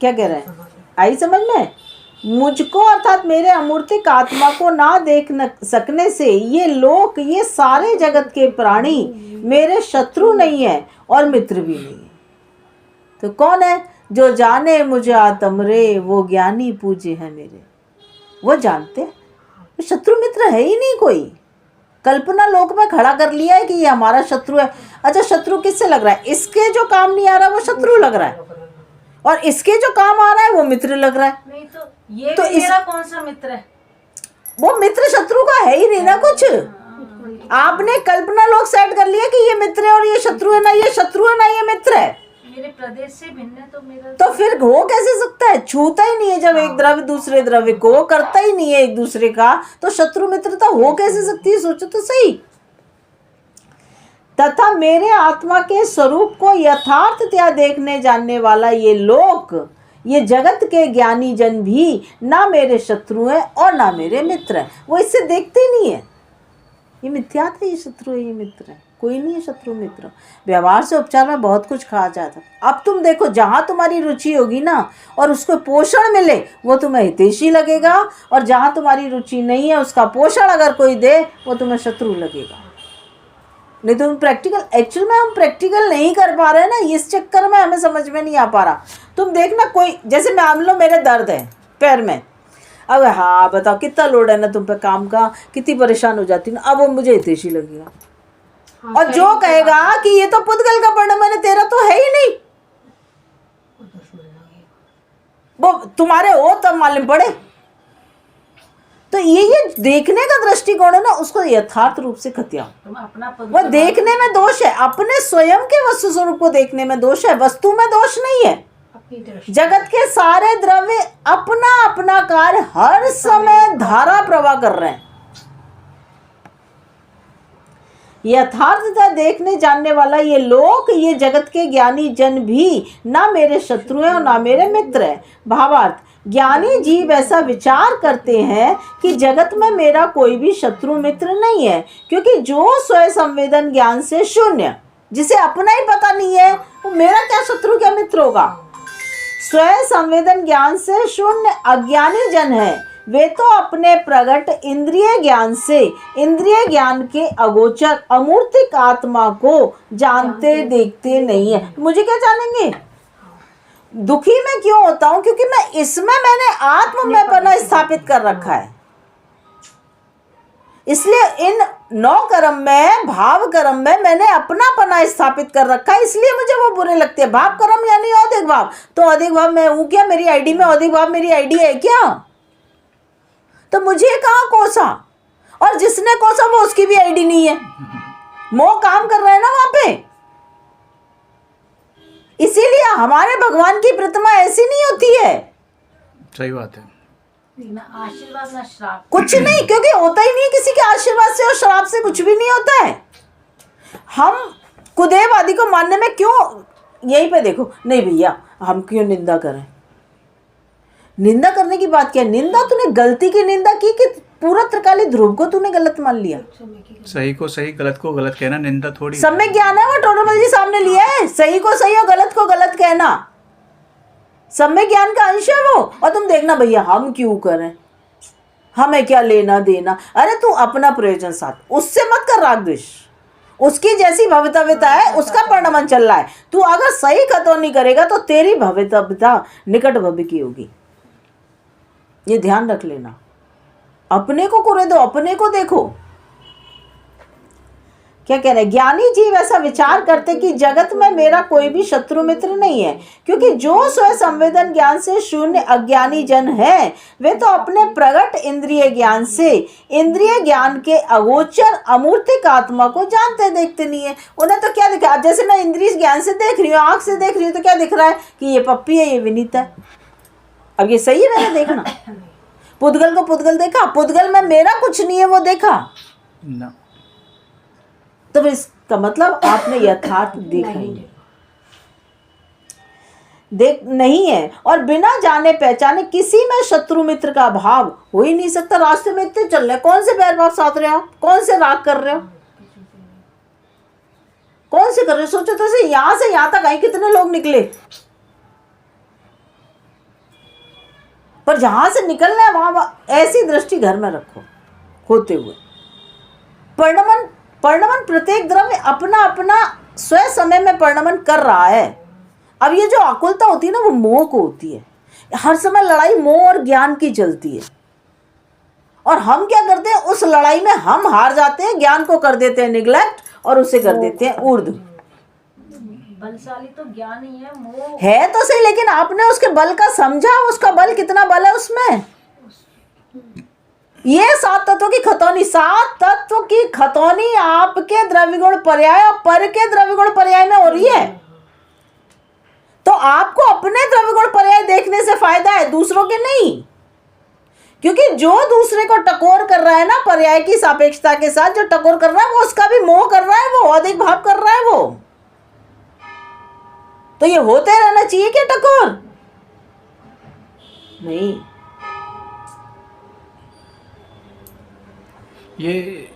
क्या कह रहे हैं, आई समझ में? मुझको अर्थात मेरे अमूर्तिक आत्मा को ना देख न सकने से ये लोक, ये सारे जगत के प्राणी मेरे शत्रु नहीं है और मित्र भी नहीं है। तो कौन है? जो जाने मुझे आत्म रे, वो ज्ञानी पूज्य है मेरे। वो जानते हैं, शत्रु मित्र है ही नहीं कोई। कल्पना लोक में खड़ा कर लिया है कि ये हमारा शत्रु है। अच्छा, शत्रु किससे लग रहा है? इसके जो काम नहीं आ रहा वो शत्रु लग रहा है, और इसके जो काम आ रहा है वो मित्र लग रहा है। नहीं तो ये तो मेरा कौन सा मित्र है? वो मित्र शत्रु का है ही नहीं ना कुछ। आपने कल्पना लोक सेट कर लिया कि ये मित्र है और ये शत्रु है, ना ये शत्रु है ना ये मित्र है। मेरे प्रदेश से भिन्न है तो मेरा तो फिर हो कैसे सकता है? छूता ही नहीं है जब एक द्रव्य दूसरे द्रव्य को, करता ही नहीं है एक दूसरे का, तो शत्रु मित्रता हो कैसे सकती है? सोचो तो सही। तथा मेरे आत्मा के स्वरूप को यथार्थतया देखने जानने वाला ये लोक, ये जगत के ज्ञानी जन भी ना मेरे शत्रु हैं और ना मेरे मित्र हैं। वो इससे देखते ही नहीं है, ये मिथ्या है, ये शत्रु है, ये मित्र है। कोई नहीं है शत्रु मित्र। व्यवहार से उपचार में बहुत कुछ कहा जाता। अब तुम देखो, जहाँ तुम्हारी रुचि होगी ना और उसको पोषण मिले वो तुम्हें हितैषी लगेगा, और जहाँ तुम्हारी रुचि नहीं है उसका पोषण अगर कोई दे वो तुम्हें शत्रु लगेगा। नहीं तो प्रैक्टिकल, एक्चुअल में हम प्रैक्टिकल नहीं कर पा रहे हैं ना, इस चक्कर में हमें समझ में नहीं आ पा रहा। तुम देखना, कोई जैसे मान लो मेरे दर्द है पैर में, अब हाँ बताओ कितना लोड है ना तुम पे काम का, कितनी परेशान हो जाती ना, अब वो मुझे हितैषी लगेगा। और जो कहेगा कि ये तो पुद्गल का पढ़ना, मैंने तेरा तो है ही नहीं, वो तुम्हारे हो तब मालूम पड़े। तो ये देखने का दृष्टिकोण है ना, उसको यथार्थ रूप से खत्या। वो देखने में दोष है, अपने स्वयं के वस्तु स्वरूप को देखने में दोष है, वस्तु में दोष नहीं है। जगत के सारे द्रव्य अपना अपना कार्य हर समय धारा प्रवाह कर रहे हैं। यथार्थता देखने जानने वाला ये लोक, ये जगत के ज्ञानी जन भी ना मेरे शत्रु हैं और ना मेरे मित्र हैं। भावार्थ, ज्ञानी जीव ऐसा विचार करते हैं कि जगत में मेरा कोई भी शत्रु मित्र नहीं है, क्योंकि जो स्वयं संवेदन ज्ञान से शून्य, जिसे अपना ही पता नहीं है, वो मेरा क्या शत्रु क्या मित्र होगा। स्वयं संवेदन ज्ञान से शून्य अज्ञानी जन है, वे तो अपने प्रगट इंद्रिय ज्ञान से इंद्रिय ज्ञान के अगोचर अमूर्तिक आत्मा को जानते देखते नहीं है। मुझे क्या जानेंगे? दुखी मैं क्यों होता हूं? क्योंकि मैं इसमें मैंने आत्म में पना स्थापित कर रखा है। इसलिए इन 9 कर्म में, भाव कर्म में मैंने अपना पना स्थापित कर रखा है, इसलिए मुझे वो बुरे लगते हैं। भाव कर्म यानी औधिक भाव, तो औधिक भाव मैं हूं क्या? मेरी आईडी में औधिक भाव मेरी आईडी है क्या? तो मुझे कहाँ कोसा, और जिसने कोसा वो उसकी भी आईडी नहीं है, मोह काम कर रहा है ना वहां पे। इसीलिए हमारे भगवान की प्रतिमा ऐसी नहीं होती है। सही बात है। ना आशीर्वाद ना श्राप, कुछ नहीं, क्योंकि होता ही नहीं किसी के आशीर्वाद से और श्राप से कुछ भी नहीं होता है। हम कुदेव आदि को मानने में क्यों, यहीं पे देखो, नहीं भैया हम क्यों निंदा करें? निंदा करने की बात क्या है? निंदा तूने गलती की निंदा की कि पूरा त्रिकाली ध्रुव को तूने गलत मान लिया। सही को सही, गलत को गलत कहना निंदा थोड़ी। सम्यक ज्ञान है वो टोटल जी सामने लिया है, सही को सही और गलत को गलत कहना सम्यक ज्ञान का अंश है वो। और तुम देखना भैया हम क्यों करें, हमें क्या लेना देना। अरे तू अपना प्रयोजन साथ, उससे मत कर राग द्वेष। उसकी जैसी भवितव्यता है उसका परिणमन चल रहा है, तू अगर सही खतौनी करेगा तो तेरी भवितव्यता निकट भव्य की होगी। ये ध्यान रख लेना। अपने को कुरे दो, अपने को देखो। क्या कह रहे हैं? ज्ञानी जीव ऐसा विचार करते कि जगत में मेरा कोई भी शत्रु मित्र नहीं है, क्योंकि जो स्वयं संवेदन ज्ञान से शून्य अज्ञानी जन है, वे तो अपने प्रगट इंद्रिय ज्ञान से इंद्रिय ज्ञान के अगोचर अमूर्तिक आत्मा को जानते देखते नहीं है। उन्हें तो क्या दिखा, जैसे मैं इंद्रिय ज्ञान से देख रही हूँ, आंख से देख रही हूँ, तो क्या दिख रहा है कि ये पप्पी है, ये विनीता है। अब ये सही है मैंने देखना? पुद्गल को पुद्गल देखा, पुद्गल में मेरा कुछ नहीं है वो देखा ना। तो इसका मतलब आपने यथार्थ देखा ही देख नहीं है, और बिना जाने पहचाने किसी में शत्रु मित्र का भाव हो ही नहीं सकता। रास्ते में इतने चल रहे, कौन से बैर भाव साध रहे हो आप? कौन से राग कर रहे हो? कौन से कर रहे हो? सोचो तो से यहां तक आई कितने लोग निकले, और जहां से निकलना है वहां ऐसी दृष्टि घर में रखो होते हुए। परिणमन प्रत्येक द्रव्य अपना अपना स्वयं समय में परिणमन कर रहा है। अब ये जो आकुलता होती है ना वो मोह को होती है। हर समय लड़ाई मोह और ज्ञान की चलती है और हम क्या करते हैं उस लड़ाई में हम हार जाते हैं, ज्ञान को कर देते हैं निग्लेक्ट और उसे कर देते हैं ऊर्ध्व। बलशाली तो ज्ञान ही है, मोह है तो सही, लेकिन आपने उसके बल का समझा, उसका बल कितना बल है उसमें। ये 7 तत्वों की खतौनी, 7 तत्व की खतौनी आपके द्रव्य गुण पर्याय और पर के द्रव्य गुण पर्याय में हो रही है। तो आपको अपने द्रव्य गुण पर्याय देखने से फायदा है, दूसरों के नहीं। क्योंकि जो दूसरे को टकोर कर रहा है ना पर्याय की सापेक्षता के साथ, जो टकोर कर रहा है वो उसका भी मोह कर रहा है, वो अधिक भाव कर रहा है वो। तो ये होते रहना चाहिए क्या टकोर? नहीं। ये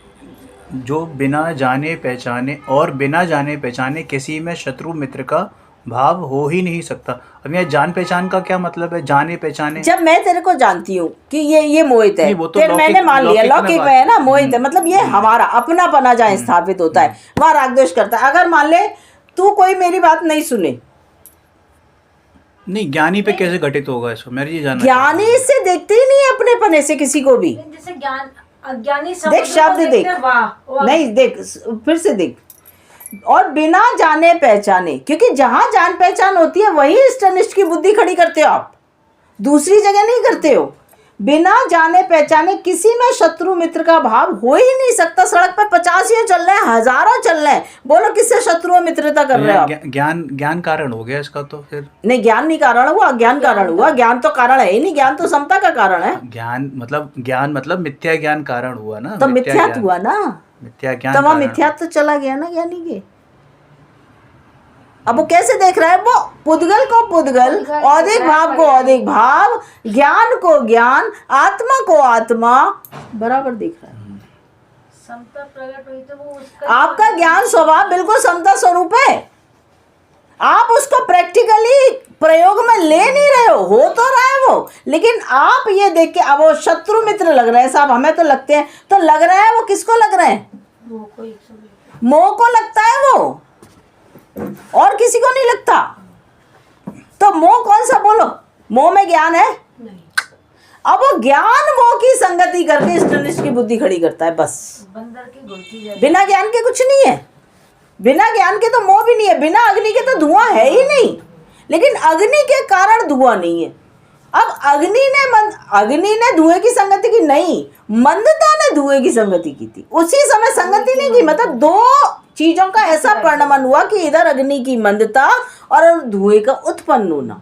जो बिना जाने पहचाने और बिना जाने पहचाने किसी में शत्रु मित्र का भाव हो ही नहीं सकता। अब यहाँ जान पहचान का क्या मतलब है? जाने पहचाने, जब मैं तेरे को जानती हूँ कि ये मोहित है, नहीं, वो तो फिर मैंने मान लिया लौकिक में है ना बात मोहित है, मतलब ये हमारा अपना पना जहाँ स्थापित होता है वहां राग द्वेष करता है। अगर मान ले तू कोई मेरी बात नहीं सुने, नहीं ज्ञानी पे कैसे घटित होगा इसको? मेरे ये जानना ज्ञानी इससे देखते ही नहीं है अपने पने से किसी को भी। जैसे ज्ञान अज्ञानी देख शब्द देख, नहीं देख फिर से देख, और बिना जाने पहचाने, क्योंकि जहां जान पहचान होती है वही इष्ट अनिष्ट की बुद्धि खड़ी करते हो आप, दूसरी जगह नहीं करते हो। बिना जाने पहचाने किसी में शत्रु मित्र का भाव हो ही नहीं सकता। सड़क पर 50 चल रहे हैं, हजारों चल रहे हैं, बोलो किससे शत्रु और मित्रता कर रहे हो आप? ज्ञान कारण हो गया इसका। तो फिर नहीं, ज्ञान नहीं कारण हुआ, अज्ञान कारण हुआ। ज्ञान तो कारण है ही नहीं, ज्ञान तो समता का कारण है। ज्ञान मतलब मिथ्या ज्ञान कारण हुआ ना। तो मिथ्यात्व हुआ ना, मिथ्या ज्ञान तो वहां कारण। मिथ्यात्व चला गया ना ज्ञानी के। अब वो कैसे देख रहा है? वो पुद्गल को पुद्गल, औदिक भाव को औदिक भाव, ज्ञान को ज्ञान, आत्मा को आत्मा बराबर देख रहा है। समता प्रकट हुई तो वो उसका आपका ज्ञान स्वभाव बिल्कुल समता स्वरूप है। आप उसको प्रैक्टिकली प्रयोग में ले नहीं रहे हो तो रहा है वो, लेकिन आप ये देख के अब वो शत्रु मित्र लग रहे हैं साहब, हमें तो लगते हैं, तो लग रहा है वो किसको लग रहे हैं? मोह को लगता है वो, और किसी को नहीं लगता। तो मोह कौन सा? बोलो, मोह में ज्ञान है? अब वो ज्ञान मोह की संगति करके इष्ट अनिष्ट की बुद्धि खड़ी करता है, बस। बंदर की गुलती जैसे। बिना ज्ञान के कुछ नहीं है, बिना ज्ञान के तो मोह भी नहीं है, बिना अग्नि के तो धुआं है ही नहीं, लेकिन अग्नि के कारण धुआं नहीं है। अब अग्नि ने धुएं की संगति की नहीं, मंदता ने धुएं की संगति की थी, उसी समय संगति नहीं की। मतलब दो चीजों का ऐसा परिणमन हुआ कि इधर अग्नि की मंदता और धुएं का उत्पन्न होना,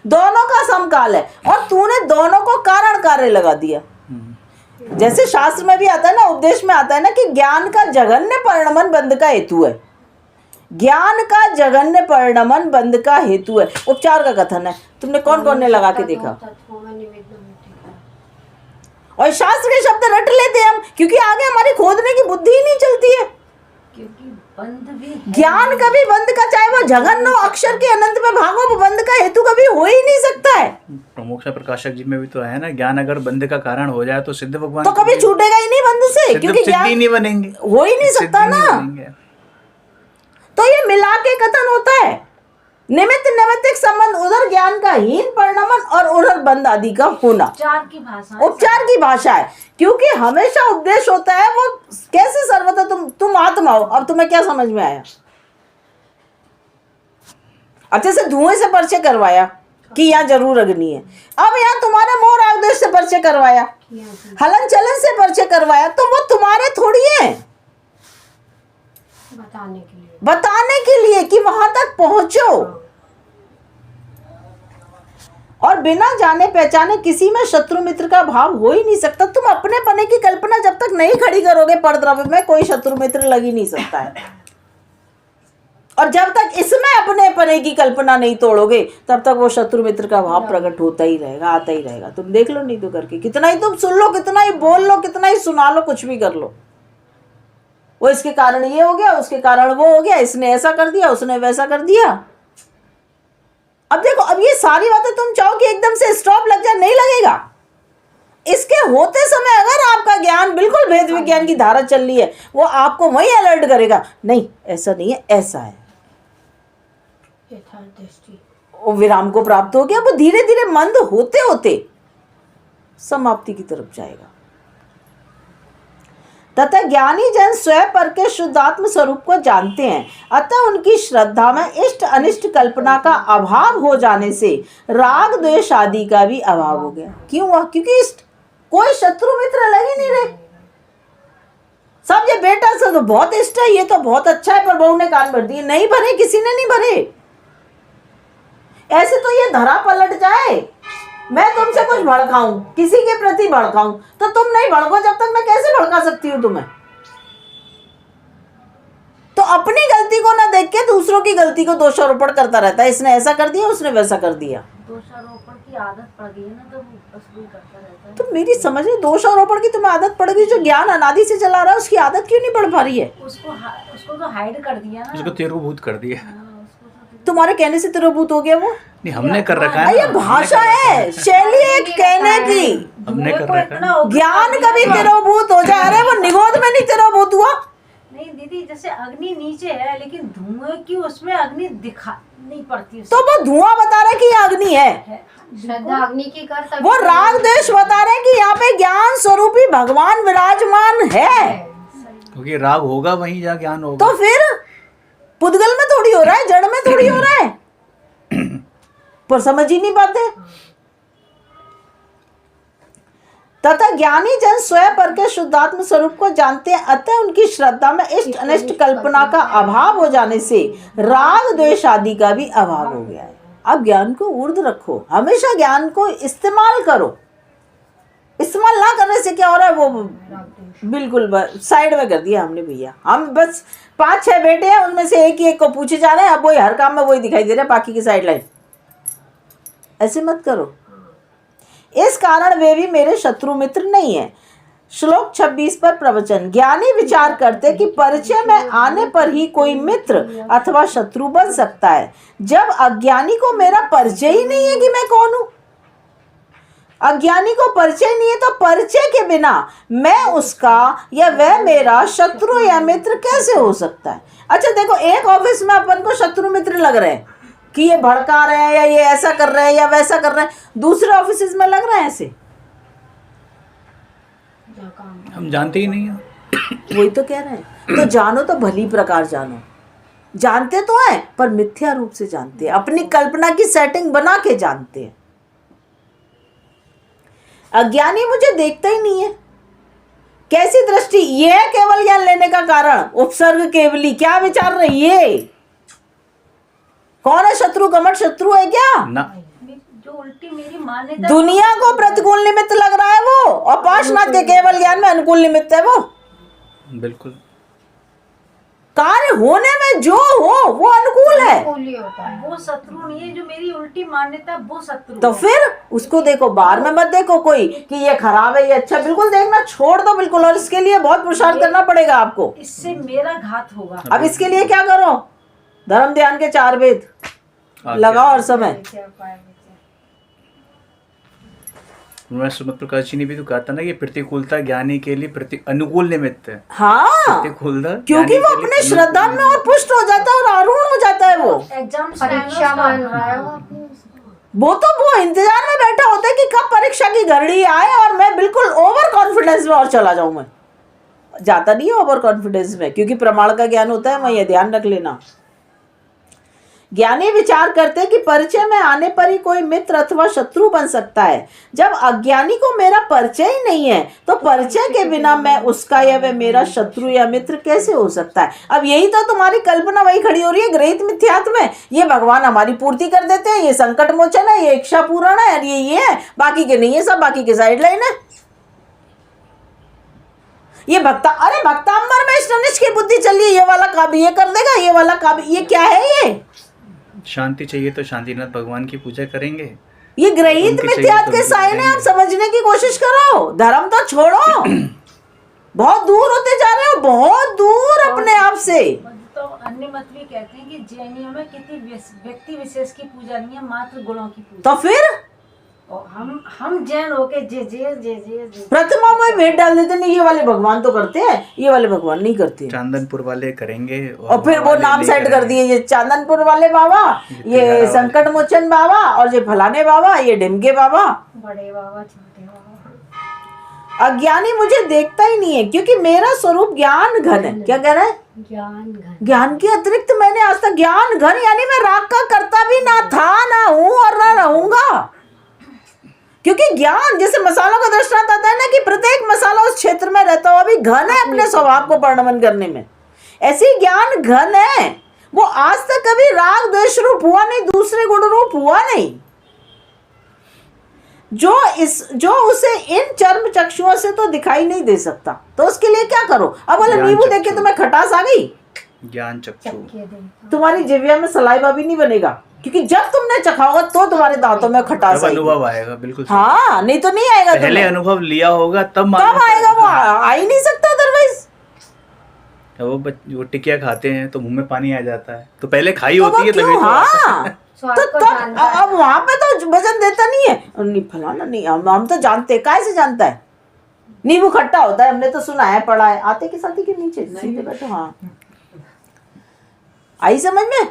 दोनों का समकाल है, और तूने दोनों को कारण कार्य लगा दिया। जैसे शास्त्र में भी आता है ना, उपदेश में आता है ना कि ज्ञान का जघन्य परिणमन बंध का हेतु है। ज्ञान का जघन्य परिणमन बंध का हेतु है। उपचार का कथन है, तुमने कौन कौन ने लगा के देखा? और शास्त्र के शब्द रट लेते हैं हम, क्योंकि आगे हमारी खोदने की बुद्धि ही नहीं चलती है। क्योंकि बंध भी ज्ञान कभी बंध का, चाहे वो जघन्य अक्षर के अनंत में भागो, वो बंध का हेतु कभी हो ही नहीं सकता है। प्रमोक्षा प्रकाशक जी में भी तो है ना, ज्ञान अगर बंध का कारण हो जाए तो सिद्ध भगवान तो कभी छूटेगा ही नहीं बंध से, क्योंकि ज्ञान नहीं बनेंगे, हो ही नहीं सकता ना। तो ये मिला के कथन होता है, निमित्त नैमित्तिक संबंध, उधर ज्ञान का हीन परिणमन और उधर बंध आदि का होना। उपचार की भाषा, उपचार की भाषा है, क्योंकि हमेशा उपदेश होता है वो कैसे सर्वथा तुम आत्मा हो। अब तुम्हें क्या समझ में आया? अच्छे से धुएं से परिचय करवाया कि यहाँ जरूर अग्नि है। अब यहाँ तुम्हारे मोह राग द्वेष से परिचय करवाया, हलन चलन से परिचय करवाया, तो वो तुम्हारे थोड़ी है, बताने के लिए कि वहां तक पहुंचो। और बिना जाने पहचाने किसी में शत्रु मित्र का भाव हो ही नहीं सकता। तुम अपने पने की कल्पना जब तक नहीं खड़ी करोगे परद्रव्य में, कोई शत्रु मित्र लग ही नहीं सकता है। और जब तक इसमें अपने पने की कल्पना नहीं तोड़ोगे, तब तक वो शत्रु मित्र का भाव प्रकट होता ही रहेगा, आता ही रहेगा। तुम देख लो नहीं तो करके, कितना ही तुम सुन लो, कितना ही बोल लो, कितना ही सुना लो, कुछ भी कर लो, वो इसके कारण ये हो गया, उसके कारण वो हो गया, इसने ऐसा कर दिया, उसने वैसा कर दिया। अब देखो, अब ये सारी बातें तुम चाहो कि एकदम से स्टॉप लग जाए, नहीं लगेगा। इसके होते समय अगर आपका ज्ञान बिल्कुल भेद विज्ञान की धारा चल रही है, वो आपको वही अलर्ट करेगा, नहीं ऐसा नहीं है, ऐसा है, वो विराम को प्राप्त हो गया। वो धीरे धीरे मंद होते होते समाप्ति की तरफ जाएगा। तथा ज्ञानी जन स्वयं पर के शुद्धात्म स्वरूप को जानते हैं, अतः उनकी श्रद्धा में इष्ट अनिष्ट कल्पना का अभाव हो जाने से राग द्वेष आदि का भी अभाव हो गया। क्यों हुआ? क्योंकि इष्ट कोई शत्रु मित्र लग ही नहीं रहे। सब ये बेटा से तो बहुत इष्ट है, ये तो बहुत अच्छा है, पर बहू ने कान भर दिए, नहीं भरे, किसी ने नहीं भरे। ऐसे तो ये धरा पलट जाए, मैं तुमसे कुछ भड़काऊं, किसी के प्रति भड़काऊं, तो तुम नहीं भड़को, जब तक मैं कैसे भड़का सकती हूं तुम्हें? तो अपनी गलती को ना देख के दूसरों की गलती को दोषारोपण करता रहता है, इसने ऐसा कर दिया, उसने वैसा कर दिया। दोषारोपण की आदत पड़ गई है ना, तो वो बस वही करता रहता है। तो मेरी समझ में दोषारोपण की तुम्हें आदत पड़ गई, जो ज्ञान अनादि से चला रहा है उसकी आदत क्यों नहीं पड़ पा रही है? उसको तो हाइड कर दिया ना, उसको तिरोभूत कर दिया। तुम्हारे कहने से तिरोभूत हो गया वो? नहीं, हमने कर रखा है। ये भाषा है, शैली एक कहने की। हमने कर रखा है। ज्ञान कभी तिरोभूत हो जाए, अरे वो निगोद में नहीं तिरोभूत हुआ। नहीं दीदी, जैसे अग्नि नीचे है, लेकिन धुएं की उसमें अग्नि दिखा नहीं पड़ती, तो वो धुआं बता रहा है कि ये अग्नि है, श्रद्धा अग्नि की कर, वो राग द्वेष बता रहे हैं कि यहाँ पे ज्ञान स्वरूपी भगवान विराजमान है। क्योंकि राग होगा वहीं जहाँ ज्ञान होगा। तो फिर पुद्गल में थोड़ी हो रहा है, जड़ में थोड़ी हो रहा है, पर समझ ही नहीं पाते। तथा ज्ञानी जन स्वयं पर के शुद्धात्म स्वरूप को जानते हैं, अतः उनकी श्रद्धा में इष्ट अनिष्ट कल्पना का अभाव हो जाने से राग द्वेष आदि का भी अभाव हो गया है। अब ज्ञान को ऊर्ध्व रखो, हमेशा ज्ञान को इस्तेमाल करो। इस्तेमाल ना करने से क्या हो रहा है, वो बिल्कुल साइड में कर दिया हमने भैया। हम बस 5-6 बेटे हैं, उनमें से एक को पूछे जा रहे हैं, अब वही हर काम में वही दिखाई दे रहा है, बाकी की साइड लाइन। ऐसे मत करो। इस कारण वे भी मेरे शत्रु मित्र नहीं है। श्लोक 26 पर प्रवचन। ज्ञानी विचार करते कि परिचय में आने पर ही कोई मित्र अथवा शत्रु बन सकता है, जब अज्ञानी को मेरा परिचय ही नहीं है कि मैं कौन हूं। अज्ञानी को परिचय नहीं है, तो परिचय के बिना मैं उसका या वह मेरा शत्रु या मित्र कैसे हो सकता है? अच्छा देखो, एक ऑफिस में अपन को शत्रु मित्र लग रहे हैं कि ये भड़का रहे हैं, या ये ऐसा कर रहे हैं या वैसा कर रहे हैं, दूसरे ऑफिस में लग रहा है ऐसे, हम जानते ही नहीं हैं। वही तो कह रहे हैं। तो जानो तो भली प्रकार जानो, जानते तो हैं पर मिथ्या रूप से जानते हैं, अपनी कल्पना की सेटिंग बना के जानते हैं। अज्ञानी मुझे देखता ही नहीं है। कैसी दृष्टि? ये है केवल ज्ञान लेने का कारण। उपसर्ग केवली, क्या विचार रही है? कौन है शत्रु? कमट शत्रु है क्या? ना, जो उल्टी मेरी मान्यता, दुनिया को प्रतिकूल निमित्त लग रहा है वो, और पार्श्वनाथ के केवल ज्ञान में अनुकूल निमित्त है वो। बिल्कुल। कार्य होने में जो हो वो अनुकूल है, वो शत्रु नहीं है। जो मेरी उल्टी मान्यता, वो शत्रु तो फिर उसको देखो, बाहर में मत देखो कोई कि ये खराब है ये अच्छा, बिल्कुल देखना छोड़ दो बिल्कुल। और इसके लिए बहुत पुरुषार्थ करना पड़ेगा आपको। इससे मेरा घात होगा। अब इसके लिए क्या करो? धर्म ध्यान के 4 वेद लगाओ हर समय। सुमत प्रकाश जी ने भी तो कहा था ना कि प्रतिकूलता ज्ञानी के लिए अनुकूल निमित्त है। हाँ, प्रतिकूलता क्योंकि वो अपने श्रद्धा में और पुष्ट हो जाता है और आरूढ़ हो जाता है। वो एग्जाम परीक्षा मान रहा है वो इंतजार में बैठा होता है कि कब परीक्षा की घड़ी आए और मैं बिल्कुल ओवर कॉन्फिडेंस में और चला जाऊं। मैं जाता नहीं है ओवर कॉन्फिडेंस में, क्योंकि प्रमाण का ज्ञान होता है। मैं ये ध्यान रख लेना। ज्ञानी विचार करते कि परिचय में आने पर ही कोई मित्र अथवा शत्रु बन सकता है। जब अज्ञानी को मेरा परिचय ही नहीं है, तो परिचय के बिना मैं उसका या वह मेरा शत्रु या मित्र कैसे हो सकता है? अब यही तो तुम्हारी कल्पना वही खड़ी हो रही है ग्रहित मिथ्यात्व में। ये भगवान हमारी पूर्ति कर देते हैं, ये संकट मोचन है, ये इच्छा पूर्ण है, और ये है, बाकी के नहीं है, सब बाकी के साइड लाइन है। ये भक्तांबर में इष्टनिष्ठ की बुद्धि चल रही है, ये वाला काम ये कर देगा, ये वाला काम, ये क्या है? ये शांति चाहिए तो शांतिनाथ भगवान की पूजा करेंगे। ये ग्रहित मिथ्यात्व के साइन है। आप समझने की कोशिश करो, धर्म तो छोड़ो। बहुत दूर होते जा रहे हो, बहुत दूर अपने आप से। तो अन्य मत भी कहते हैं कि जैनियों में किसी व्यक्ति विशेष की पूजा नहीं है, मात्र गुणों की पूजा। तो फिर और हम जैन होके जे जे जे जे जे प्रतिमा में भेंट डाल देते, नहीं ये वाले भगवान तो करते हैं, ये वाले भगवान नहीं करते। चांदनपुर वाले करेंगे और फिर वो वाले नाम नहीं सेट कर करेंगे। दिए, ये चांदनपुर वाले बाबा, ये तिहारा संकट मोचन बाबा, और ये फलाने बाबा, ये ढिमके बाबा। बड़े बाबा छोटे बाबा। अज्ञानी मुझे देखता ही नहीं है क्योंकि मेरा स्वरूप ज्ञान घन है। क्या कह रहा है? ज्ञान घन। ज्ञान के अतिरिक्त मैंने आज तक ज्ञान घन, यानी मैं राग का करता भी ना था, ना हूं और ना रहूंगा। क्योंकि ज्ञान, जैसे मसालों का दृष्टांत आता है ना कि प्रत्येक मसाला उस क्षेत्र में रहता हुआ भी घन है अपने स्वभाव को वर्णन करने में, ऐसे ही ज्ञान घन है। वो आज तक कभी राग द्वेष रूप हुआ नहीं, दूसरे गुण रूप हुआ नहीं। जो उसे इन चर्म चक्षुओं से तो दिखाई नहीं दे सकता, तो उसके लिए क्या करो? अब बोले ज्ञान नींबू देख के चक्षु। तुम्हें खटास आ गई, ज्ञान चक्षु। चक्के देखो। तुम्हारी जिह्वा में सलाइवा भी नहीं बनेगा, क्योंकि जब तुमने चखा होगा तो तुम्हारे दांतों में खटास तब आएगी। अनुभव आएगा, बिल्कुल सही। हाँ, नहीं तो नहीं आएगा। पहले तुम्हें अनुभव लिया होगा तब तब मालूम आएगा, वो पड़ेगा। आ ही नहीं सकता अदरवाइज। वो टिकिया खाते हैं तो मुंह में पानी आ जाता है, तो पहले खाई तो होती वो है तभी क्यों? तो आता है। हाँ, स्वाद तो को तब जानता है। अब वहां पे तो वजन देता नहीं है, नहीं फलाना नहीं, हम तो जानते हैं। काय से जानता है? नींबू खट्टा होता है, हमने तो सुना है, पढ़ा है। आते के साथी के नीचे सीधे बैठो। हाँ, आई समझ में?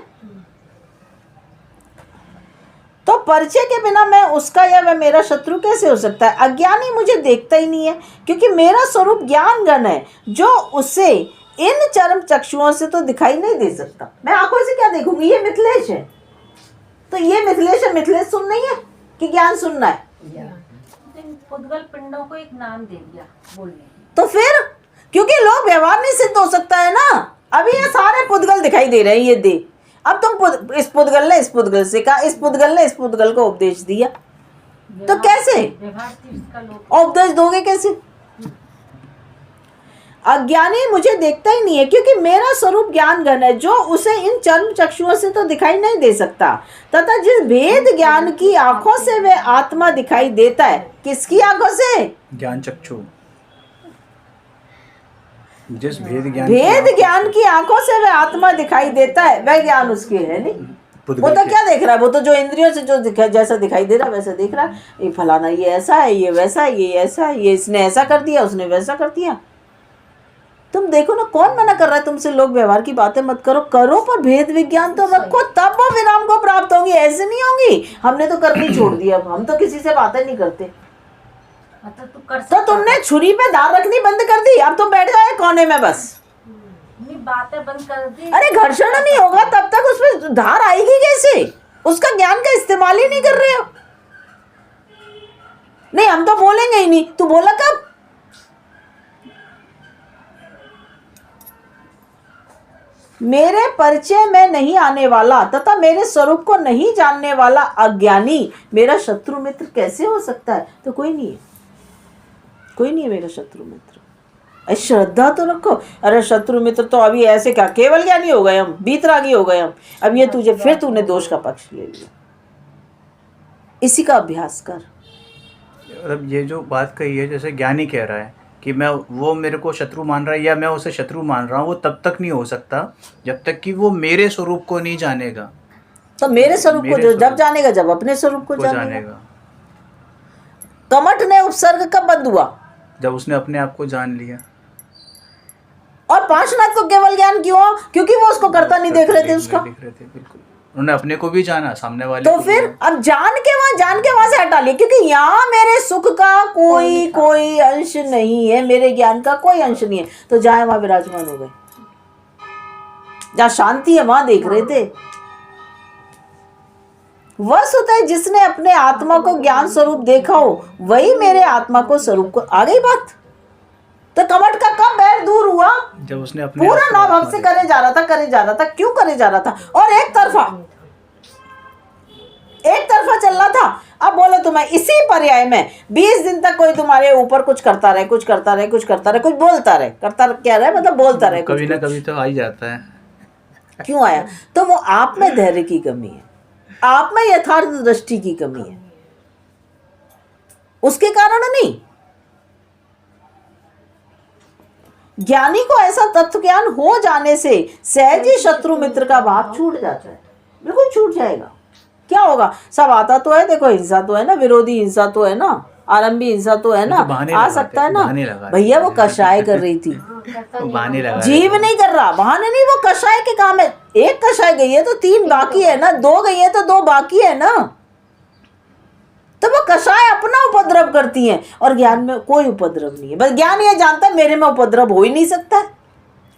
तो परिचय के बिना मैं उसका या वह मेरा शत्रु कैसे हो सकता है? अज्ञानी मुझे देखता ही नहीं है क्योंकि मेरा स्वरूप ज्ञान घन है, जो उसे इन चरम चक्षुओं से तो दिखाई नहीं दे सकता। मैं आंखों से क्या देखूंगी? ये मिथिलेश है, तो ये मिथिलेश है। मिथिलेश सुन नहीं है कि ज्ञान सुनना है? इन पुद्गल पिंडों को एक नाम दे दिया बोलने। तो फिर क्योंकि लोग व्यवहार नहीं सिद्ध हो सकता है ना। अभी ये सारे पुद्गल दिखाई दे रहे हैं, ये दे। अब तुम इस पुद्गल ने इस पुद्गल से कहा, इस पुद्गल ने इस पुद्गल को उपदेश दिया, तो कैसे व्यवहार तीर्थ का लोग उपदेश दोगे कैसे? अज्ञानी मुझे देखता ही नहीं है क्योंकि मेरा स्वरूप ज्ञान घन है, जो उसे इन चर्म चक्षुओं से तो दिखाई नहीं दे सकता, तथा जिस भेद ज्ञान की आंखों से वह आत्मा दिखाई देता है। किसकी आंखों से? ज्ञान चक्षु। जिस भेद ज्ञान की आंखों से वह आत्मा दिखाई देता है, वह ज्ञान उसके है नहीं। वो पुद्गल तो के- क्या देख रहा है? वो तो जो इंद्रियों से जो जैसा दिखाई दे रहा है वैसा देख रहा है। ये फलाना ये ऐसा है, ये वैसा है, ये ऐसा है, ये इसने ऐसा कर दिया, उसने वैसा कर दिया। तुम देखो ना, कौन मना कर रहा है तुमसे लोग व्यवहार की बातें मत करो? करो, पर भेद विज्ञान तो रखो, तब वो विराम को प्राप्त होंगी। ऐसे नहीं होंगी। हमने तो करनी छोड़ दिया, हम तो किसी से बातें नहीं करते। मतलब तू कर तो सकता तुमने छुरी पे धार रखनी बंद कर दी, अब तुम बैठ जाओ कोने में बस। अपनी बातें बंद कर दी। अरे घर्षण नहीं होगा तब तक उसमें धार आएगी कैसे? उसका ज्ञान का इस्तेमाल ही नहीं कर रहे हो। नहीं, हम तो बोलेंगे ही नहीं। तू बोला कब? मेरे परिचय में नहीं आने वाला तथा मेरे स्वरूप को नहीं जानने वाला अज्ञानी मेरा शत्रु मित्र कैसे हो सकता है? तो कोई नहीं है, कोई नहीं है मेरा शत्रु मित्र। अरे श्रद्धा तो रखो। अरे शत्रु मित्र तो अभी ऐसे क्या केवल ज्ञानी हो गए हम, बीतरागी हो गए हम। अब ये तुझे फिर तूने दोष का पक्ष ले लिया। इसी का अभ्यास कर। मतलब ये जो बात कही है, जैसे ज्ञानी कह रहा है कि मैं, वो मेरे को शत्रु मान रहा है या मैं उसे शत्रु मान रहा हूँ, वो तब तक नहीं हो सकता जब तक कि वो मेरे स्वरूप को नहीं जानेगा। तो मेरे स्वरूप को मेरे जब स्वरूप जानेगा, जब अपने स्वरूप को को जानेगा। जानेगा कमठ ने उपसर्ग कब बंद हुआ? जब उसने अपने आप को जान लिया। और पार्श्वनाथ को केवल ज्ञान क्यों? क्योंकि वो उसको करता नहीं देख रहे थे उसका। देख रहे थे, बिल्कुल। उन्होंने अपने को भी जाना, सामने वाले तो को भी फिर जाना। अब जान के वहां से हटा लिया, क्योंकि यहाँ मेरे सुख का कोई अंश नहीं है, मेरे ज्ञान का कोई अंश नहीं है। तो जहाँ वहां विराजमान हो गए, जहाँ शांति है वहां देख रहे थे। वस्तुतः है जिसने अपने आत्मा को ज्ञान स्वरूप देखा हो वही मेरे आत्मा को स्वरूप को। आ गई बात? तो कमठ का कब बैर दूर हुआ? जब उसने अपने पूरा आप को नाम आत्मा हमसे देखा। करे जा रहा था। क्यों करे जा रहा था? और एक तरफा चल रहा था। अब बोलो तुम्हें इसी पर्याय में 20 दिन तक कोई तुम्हारे ऊपर कुछ करता रहे, कुछ बोलता रहे, मतलब बोलता रहे कभी ना कुछ। कभी तो आ ही जाता है। क्यों आया? तो वो आप में धैर्य की कमी है, आप में यथार्थ दृष्टि की कमी है, उसके कारण नहीं। ज्ञानी को ऐसा तत्व ज्ञान हो जाने से सहज ही शत्रु मित्र का भाव छूट जाता है, बिल्कुल छूट जाएगा। क्या होगा, सब आता तो है, देखो हिंसा तो है ना, विरोधी हिंसा तो है ना, आरंभी हिंसा तो है ना, आ सकता है ना। भैया वो कषाय कर रही थी, बहाने लगा जीव नहीं कर रहा, बहाने नहीं, वो कषाय के काम है। एक कषाय गई है तो 3 बाकी है ना, 2 गई है तो 2 बाकी है ना। तो वो कषाय अपना उपद्रव करती हैं और ज्ञान में कोई उपद्रव नहीं है। बस ज्ञान ये जानता है मेरे में उपद्रव हो ही नहीं सकता है,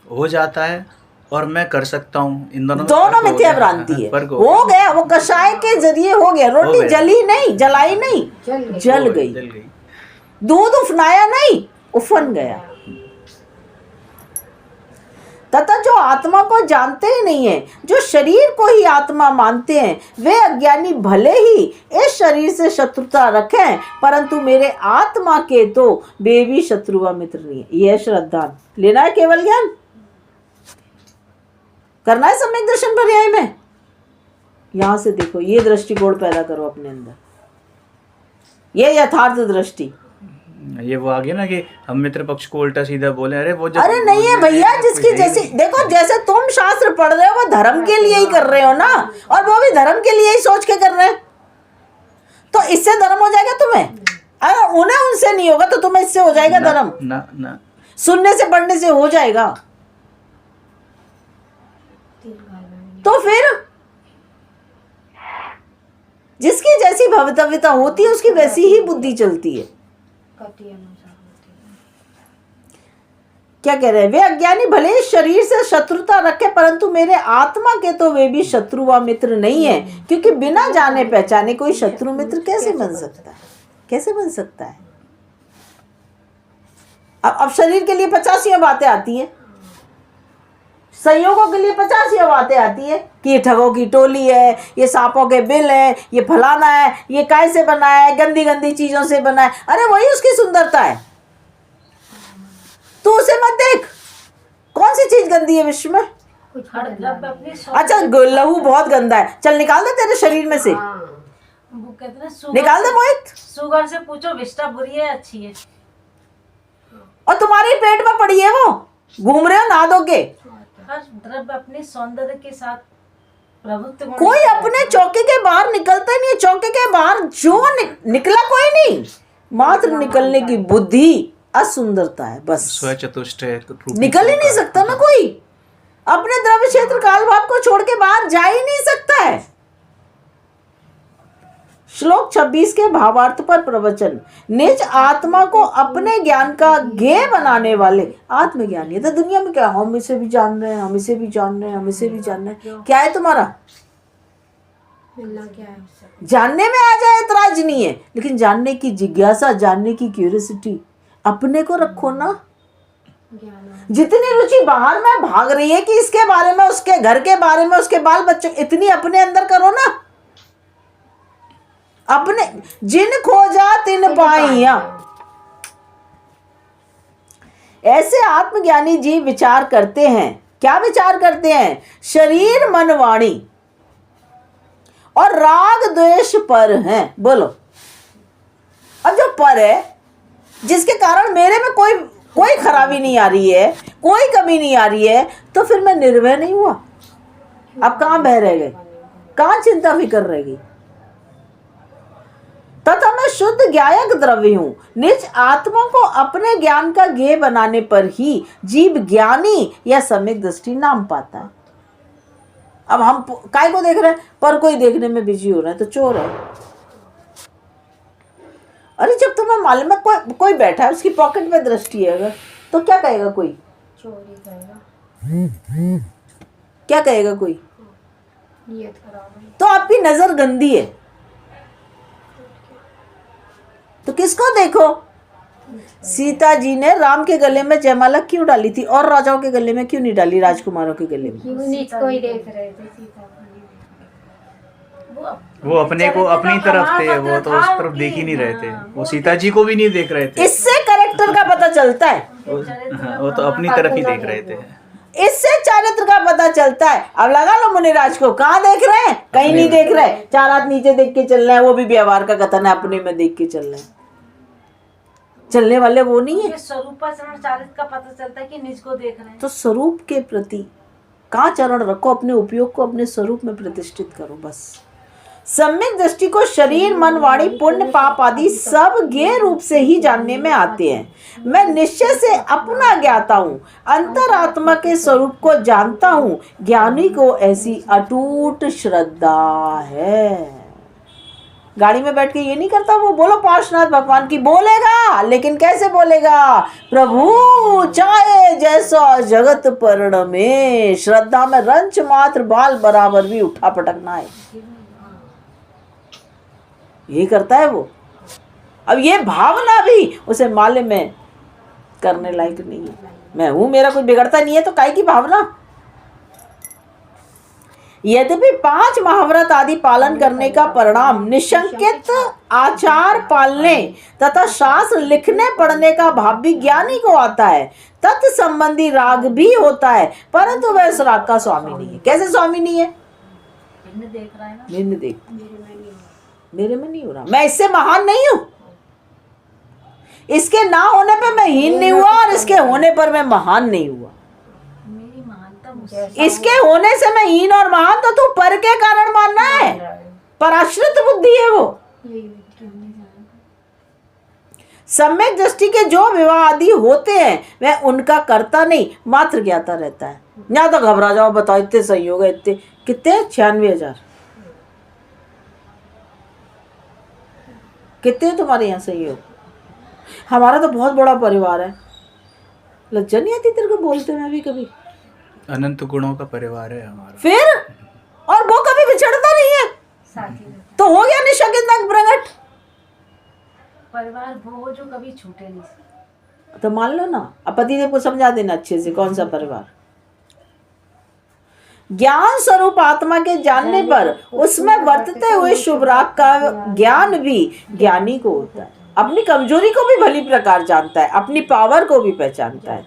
हो जाता है और मैं कर सकता हूँ, इन दोनों में दोनों फर्क हो मिथ्या गया। भ्रांति है। फर्क हो गया, वो कषाय के जरिए हो गया, रोटी गया। जली नहीं, जलाई नहीं, जल गई, जल गई। दूध उफनाया नहीं, उफन गया। तथा जो आत्मा को जानते ही नहीं है, जो शरीर को ही आत्मा मानते हैं, वे अज्ञानी भले ही इस शरीर से शत्रुता रखें, परंतु मेरे आत्मा के तो वे भी शत्रु व मित्र नहीं है। यह श्रद्धा लेना है, केवल ज्ञान करना है सम्यक दर्शन पर्याय में। यहां से देखो, ये दृष्टिकोण पैदा करो अपने अंदर, ये यथार्थ दृष्टि। ये वो आ गया ना कि हम मित्र पक्ष को उल्टा सीधा बोले, अरे वो अरे नहीं है भैया, जिसकी जैसी देखो, जैसे तुम शास्त्र पढ़ रहे हो वो धर्म के लिए ही कर रहे हो ना, और वो भी धर्म के लिए ही सोच के कर रहे हैं, तो इससे धर्म हो जाएगा तुम्हें। अरे उन्हें उनसे नहीं होगा तो तुम्हें इससे हो जाएगा धर्म, ना ना सुनने से पढ़ने से हो जाएगा। तो फिर जिसकी जैसी भवितव्यता होती है उसकी वैसी ही बुद्धि चलती है। क्या कह रहे हैं, वे अज्ञानी भले ही शरीर से शत्रुता रखे, परंतु मेरे आत्मा के तो वे भी शत्रु व मित्र नहीं है, क्योंकि बिना जाने पहचाने कोई शत्रु मित्र कैसे बन सकता है, कैसे बन सकता है। अब शरीर के लिए 85 बातें आती हैं, संयोगों के लिए 85 बातें आती है कि ये ठगों की टोली है, ये सांपों के बिल है, ये फलाना है, ये काय से बना है, गंदी गंदी चीजों से बना है। अरे वही उसकी सुंदरता है, तू उसे मत देख। कौन सी चीज गंदी है विश्व में? हर द्रव्य अपनी अच्छा लहू बहुत गंदा है, चल निकाल दे तेरे शरीर में से, वो कहते हैं निकाल दे मोहित। शुगर से पूछो विष्टा बुरी है अच्छी है, और तुम्हारे पेट में पड़ी है वो, घूम रहे हो ना धो के। हर द्रव्य अपने सौंदर्य के साथ प्रभुत्व। कोई अपने चौके के बाहर निकलता ही नहीं है, चौके के बाहर जो निकला कोई नहीं, मात्र निकलने की बुद्धि असुंदरता है बस। स्वचतुष्ट निकल ही नहीं सकता ना कोई, अपने द्रव्य क्षेत्र काल भाव को छोड़ के बाहर जा ही नहीं सकता है। श्लोक 26 के भावार्थ पर प्रवचन। निज आत्मा को अपने ज्ञान का ज्ञेय बनाने वाले आत्मज्ञानी है। तो दुनिया में क्या, हम इसे भी जान रहे हैं, हम इसे भी जान रहे हैं, हम इसे भी जान रहे हैं, क्या है तुम्हारा? जानने में आ जाए एतराज नहीं है, लेकिन जानने की जिज्ञासा, जानने की क्यूरियोसिटी अपने को रखो ना। जितनी रुचि बाहर में भाग रही है कि इसके बारे में, उसके घर के बारे में, उसके बाल बच्चों, इतनी अपने अंदर करो ना। अपने जिन खोजा तिन पाइया, ऐसे आत्मज्ञानी जीव विचार करते हैं। क्या विचार करते हैं? शरीर मन वाणी और राग द्वेष पर हैं। बोलो, अब जो पर है, जिसके कारण मेरे में कोई खराबी नहीं आ रही है, कोई कमी नहीं आ रही है, तो फिर मैं निर्भय नहीं हुआ। अब कहां बह रह गए, कहां चिंता फिक्र रह गई? तथा मैं शुद्ध ज्ञायक द्रव्य हूं। निज आत्मा को अपने ज्ञान का ज्ञेय बनाने पर ही जीव ज्ञानी या सम्यक दृष्टि नाम पाता है। अब हम काय को देख रहे हैं, पर कोई देखने में बिजी हो रहा है तो चोर है। अरे जब तुम्हें मालूम है कोई बैठा है, उसकी पॉकेट में दृष्टि है अगर, तो क्या कहेगा कोई? चोरी करेगा। क्या कहेगा कोई? नियत खराब है। तो आपकी नजर गंदी है, तो किसको देखो? सीता जी ने राम के गले में जयमाला क्यों डाली थी और राजाओं के गले में क्यों नहीं डाली, राजकुमारों के गले में? क्यों नीच को ही देख रहे थे सीता को। वो अपने को अपनी तरफ थे, वो तो उस तरफ देख ही नहीं रहे थे, वो सीता जी को भी नहीं देख रहे थे। इससे कैरेक्टर का पता चलता है, वो तो अपनी तरफ ही देख रहे थे। इससे चरित्र का पता चलता है। अब लगा लो मुनिराज को, कहाँ देख रहे हैं? कहीं नहीं देख रहे, 4 हाथ नीचे देख के चल रहे हैं, वो भी व्यवहार का कथन है, अपने में देख के चल रहे हैं। चलने वाले वो नहीं है। ये स्वरूपाचरण चारित्र का पता चलता है कि निज को देख रहे हैं। तो स्वरूप के प्रति कहाँ चरण रखो, अपने उपयोग को अपने स्वरूप में प्रतिष्ठित करो बस। सम्यक दृष्टि को शरीर मन वाणी पुण्य पाप आदि सब ज्ञेय रूप से ही जानने में आते हैं। मैं निश्चय से अपना ज्ञाता हूँ, अंतरात्मा के स्वरूप को जानता हूँ। ज्ञानी को ऐसी अटूट श्रद्धा है। गाड़ी में बैठ के ये नहीं करता वो, बोलो पार्श्वनाथ भगवान की, बोलेगा लेकिन कैसे बोलेगा? प्रभु चाहे जैसा जगत परिणमे, श्रद्धा में रंच मात्र बाल बराबर भी उठा पटकना है, ये करता है वो। अब ये भावना भी उसे माले में करने लायक नहीं है। मैं हूं, मेरा कुछ बिगड़ता नहीं है, तो काहे की भावना। यद्यपि 5 महाव्रत आदि पालन करने का परिणाम निशंकित आचार पालने तथा शास्त्र लिखने पढ़ने का भाव भी ज्ञानी को आता है। तत् संबंधी राग भी होता है, परंतु वह इस राग का स्वामी नहीं है। कैसे स्वामी नहीं है? भिन्न देख रहा है ना, भिन्न देख, मेरे में नहीं हो रहा, मैं इससे महान नहीं हूं। इसके ना होने पे मैं हीन नहीं हुआ और इसके होने पर मैं महान नहीं हुआ। मेरी महानता मुझसे इसके होने से मैं हीन और महान, तो तू पर के कारण मानना है, पराश्रित बुद्धि है वो। सम्यक दृष्टि के जो विवाह आदि होते हैं वह उनका करता नहीं, मात्र ज्ञाता रहता है। यहाँ तो घबरा जाओ, बताओ इतने संयोग है, इतने कितने 96,000 कितने तुम्हारे यहाँ संयोग? हमारा तो बहुत बड़ा परिवार है। लज्जा नहीं आती तेरे को बोलते में भी कभी? अनंत गुणों का परिवार है हमारा। फिर और वो कभी बिछड़ता नहीं है, साथी रहता तो हो गया निशंकित नग प्रगट। है। परिवार वो हो जो कभी छूटे नहीं। तो मान लो ना, अब पति देव को समझा देना अच्छे से कौन सा परिवार। ज्ञान स्वरूप आत्मा के जानने पर उसमें वर्तते हुए शुभ राग का ज्ञान भी ज्ञानी को होता है। अपनी कमजोरी को भी भली प्रकार जानता है, अपनी पावर को भी पहचानता है।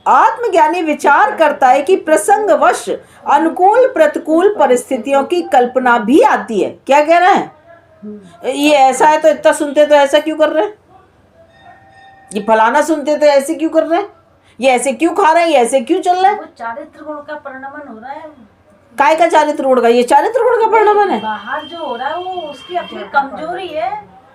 आत्मज्ञानी विचार करता है कि प्रसंगवश अनुकूल प्रतिकूल परिस्थितियों की कल्पना भी आती है। क्या कह रहे हैं? ये ऐसा है तो इतना सुनते तो ऐसा क्यों कर रहे हैं, ये फलाना सुनते तो ऐसे क्यों कर रहे हैं, ये ऐसे क्यों खा रहे हैं, ये ऐसे क्यों चल रहा है। वो चारित्र गुण का परिणमन हो रहा है। काय का चारित्र गुण का? ये चारित्र गुण का परिणमन है। बाहर जो हो रहा है वो उसकी अपनी कमजोरी है।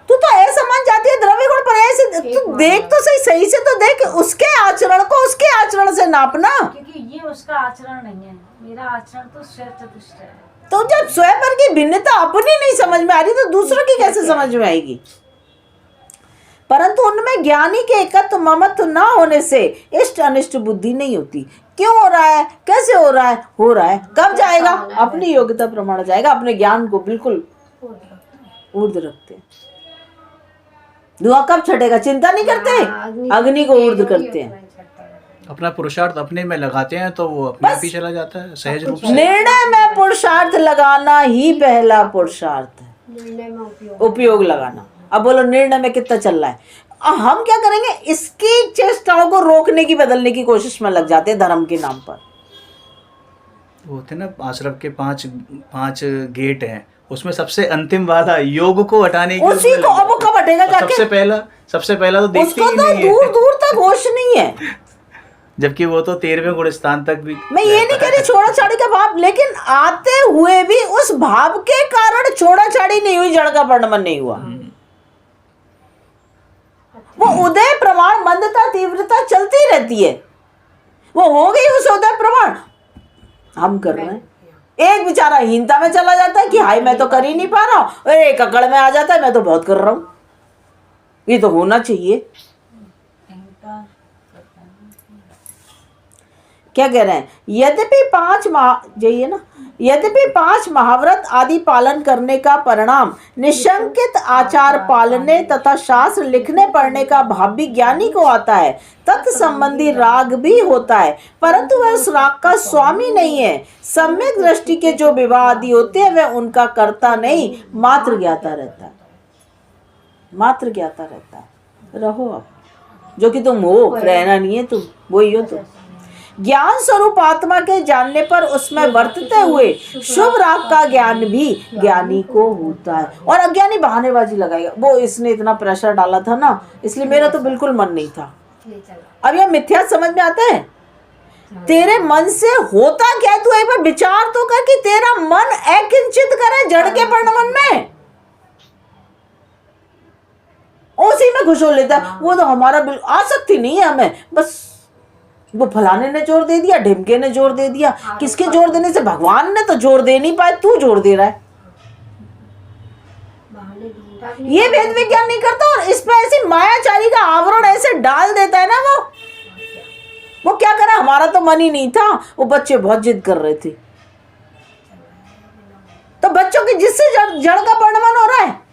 तू तो ऐसा मान जाती है द्रव्य गुण पर, ऐसे तू देख तो सही, सही से तो देख, उसके आचरण को उसके आचरण से नापना। क्योंकि ये उसका आचरण नहीं है, मेरा आचरण तो स्वयं चतुष्ट है। तो जब स्वयं पर की भिन्नता अपनी नहीं समझ में आ रही तो दूसरों की कैसे समझ में आएगी? परंतु उनमें ज्ञानी के एकत्व ममत्व ना होने से इष्ट अनिष्ट बुद्धि नहीं होती। क्यों हो रहा है, कैसे हो रहा है, हो रहा है, कब जाएगा? अपनी योग्यता प्रमाण जाएगा। अपने ज्ञान को बिल्कुल ऊर्ध्व रखते हैं। धुआं कब छटेगा चिंता नहीं करते, अग्नि को ऊर्ध्व करते हैं। अपना पुरुषार्थ अपने में लगाते हैं तो वो अपने आप ही चला जाता है सहज रूप से। निर्णय में पुरुषार्थ लगाना ही पहला पुरुषार्थ है, निर्णय में उपयोग लगाना। अब बोलो निर्णय में कितना चल रहा है। हम क्या करेंगे, इसकी चेष्टाओं को रोकने की बदलने की कोशिश में लग जाते हैं धर्म के नाम पर। वो होते ना आश्रम के पांच गेट हैं, उसमें सबसे अंतिम वाला योग को हटाने की उसी को अब वो कब हटेगा जाके? सबसे पहला तो देखते उसको ही तो नहीं दूर है। दूर तक होश नहीं है। जबकि वो तो 13वें गुण स्थान तक भी। मैं ये नहीं कह रही छोड़ा छाड़ी का भाव, लेकिन आते हुए भी उस भाव के कारण छोड़ा छाड़ी नहीं हुई, जड़ का परिणमन नहीं हुआ। वो उदय प्रमाण मंदता तीव्रता चलती रहती है। वो हो गई उस उदय प्रमाण, हम कर रहे हैं। एक बेचारा हीनता में चला जाता है कि हाय मैं तो कर ही नहीं पा रहा हूं, और एक अकड़ में आ जाता है मैं तो बहुत कर रहा हूं। ये तो होना चाहिए। क्या कह रहे हैं? यद्यपि 5 महाव्रत आदि पालन करने का परिणाम निशंकित आचार पालने तथा शास्त्र लिखने पढ़ने का भाव भी ज्ञानी को आता है। तत् संबंधी राग भी होता है, परंतु वह उस राग का स्वामी नहीं है। सम्यक दृष्टि के जो विवाह आदि होते हैं वह उनका करता नहीं, मात्र ज्ञाता रहता है। मात्र ज्ञाता रहता है। रहो आप जो कि तुम हो, रहना नहीं है तुम, वही हो तुम। ज्ञान स्वरूप आत्मा के जानने पर उसमें वर्तते हुए शुभ राग का ज्ञान भी ज्ञानी को होता है। और अज्ञानी बहानेबाजी लगाएगा, वो इसने इतना प्रेशर डाला था ना, इसलिए मेरा तो बिल्कुल मन नहीं था। ये चला अब यह मिथ्या समझ में आता है? तेरे मन से होता क्या है, तू एक बार विचार तो कर कि तेरा मन अकिंचित करे जड़ के परिणाम में, उसी में खुश हो लेता है। वो तो हमारा आसक्ति नहीं है हमें, बस वो फलाने ने जोर दे दिया, ढिमके ने जोर दे दिया। किसके जोर देने से? भगवान ने तो जोर दे नहीं पाए, तू जोर दे रहा है। बहाने ढूंढा भी ये वेद विज्ञान नहीं करता, और इस पे ऐसी मायाचारी का आवरण ऐसे डाल देता है ना। वो क्या करा, हमारा तो मन ही नहीं था, वो बच्चे बहुत जिद कर रहे थे, तो बच्चों की जिससे जड़ का परिणमन हो रहा है।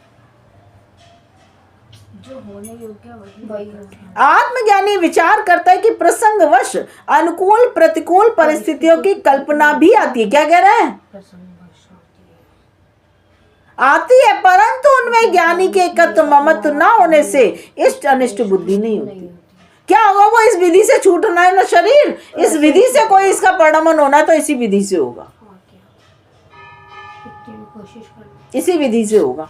जो होने योग्य वही वही होता है। आत्मज्ञानी विचार करता है कि प्रसंगवश अनुकूल प्रतिकूल परिस्थितियों की कल्पना भी आती है। क्या कह रहा है? प्रसंगवश होती है। आती है, परंतु उनमें ज्ञानी के एकत्र ममत्व न होने से इष्ट अनिष्ट बुद्धि नहीं होती। क्या होगा? वो इस विधि से छूटना है ना शरीर, इस विधि से कोई इसका परिणमन होना है तो इसी विधि से होगा, और क्या, कितनी भी कोशिश कर इसी विधि से होगा।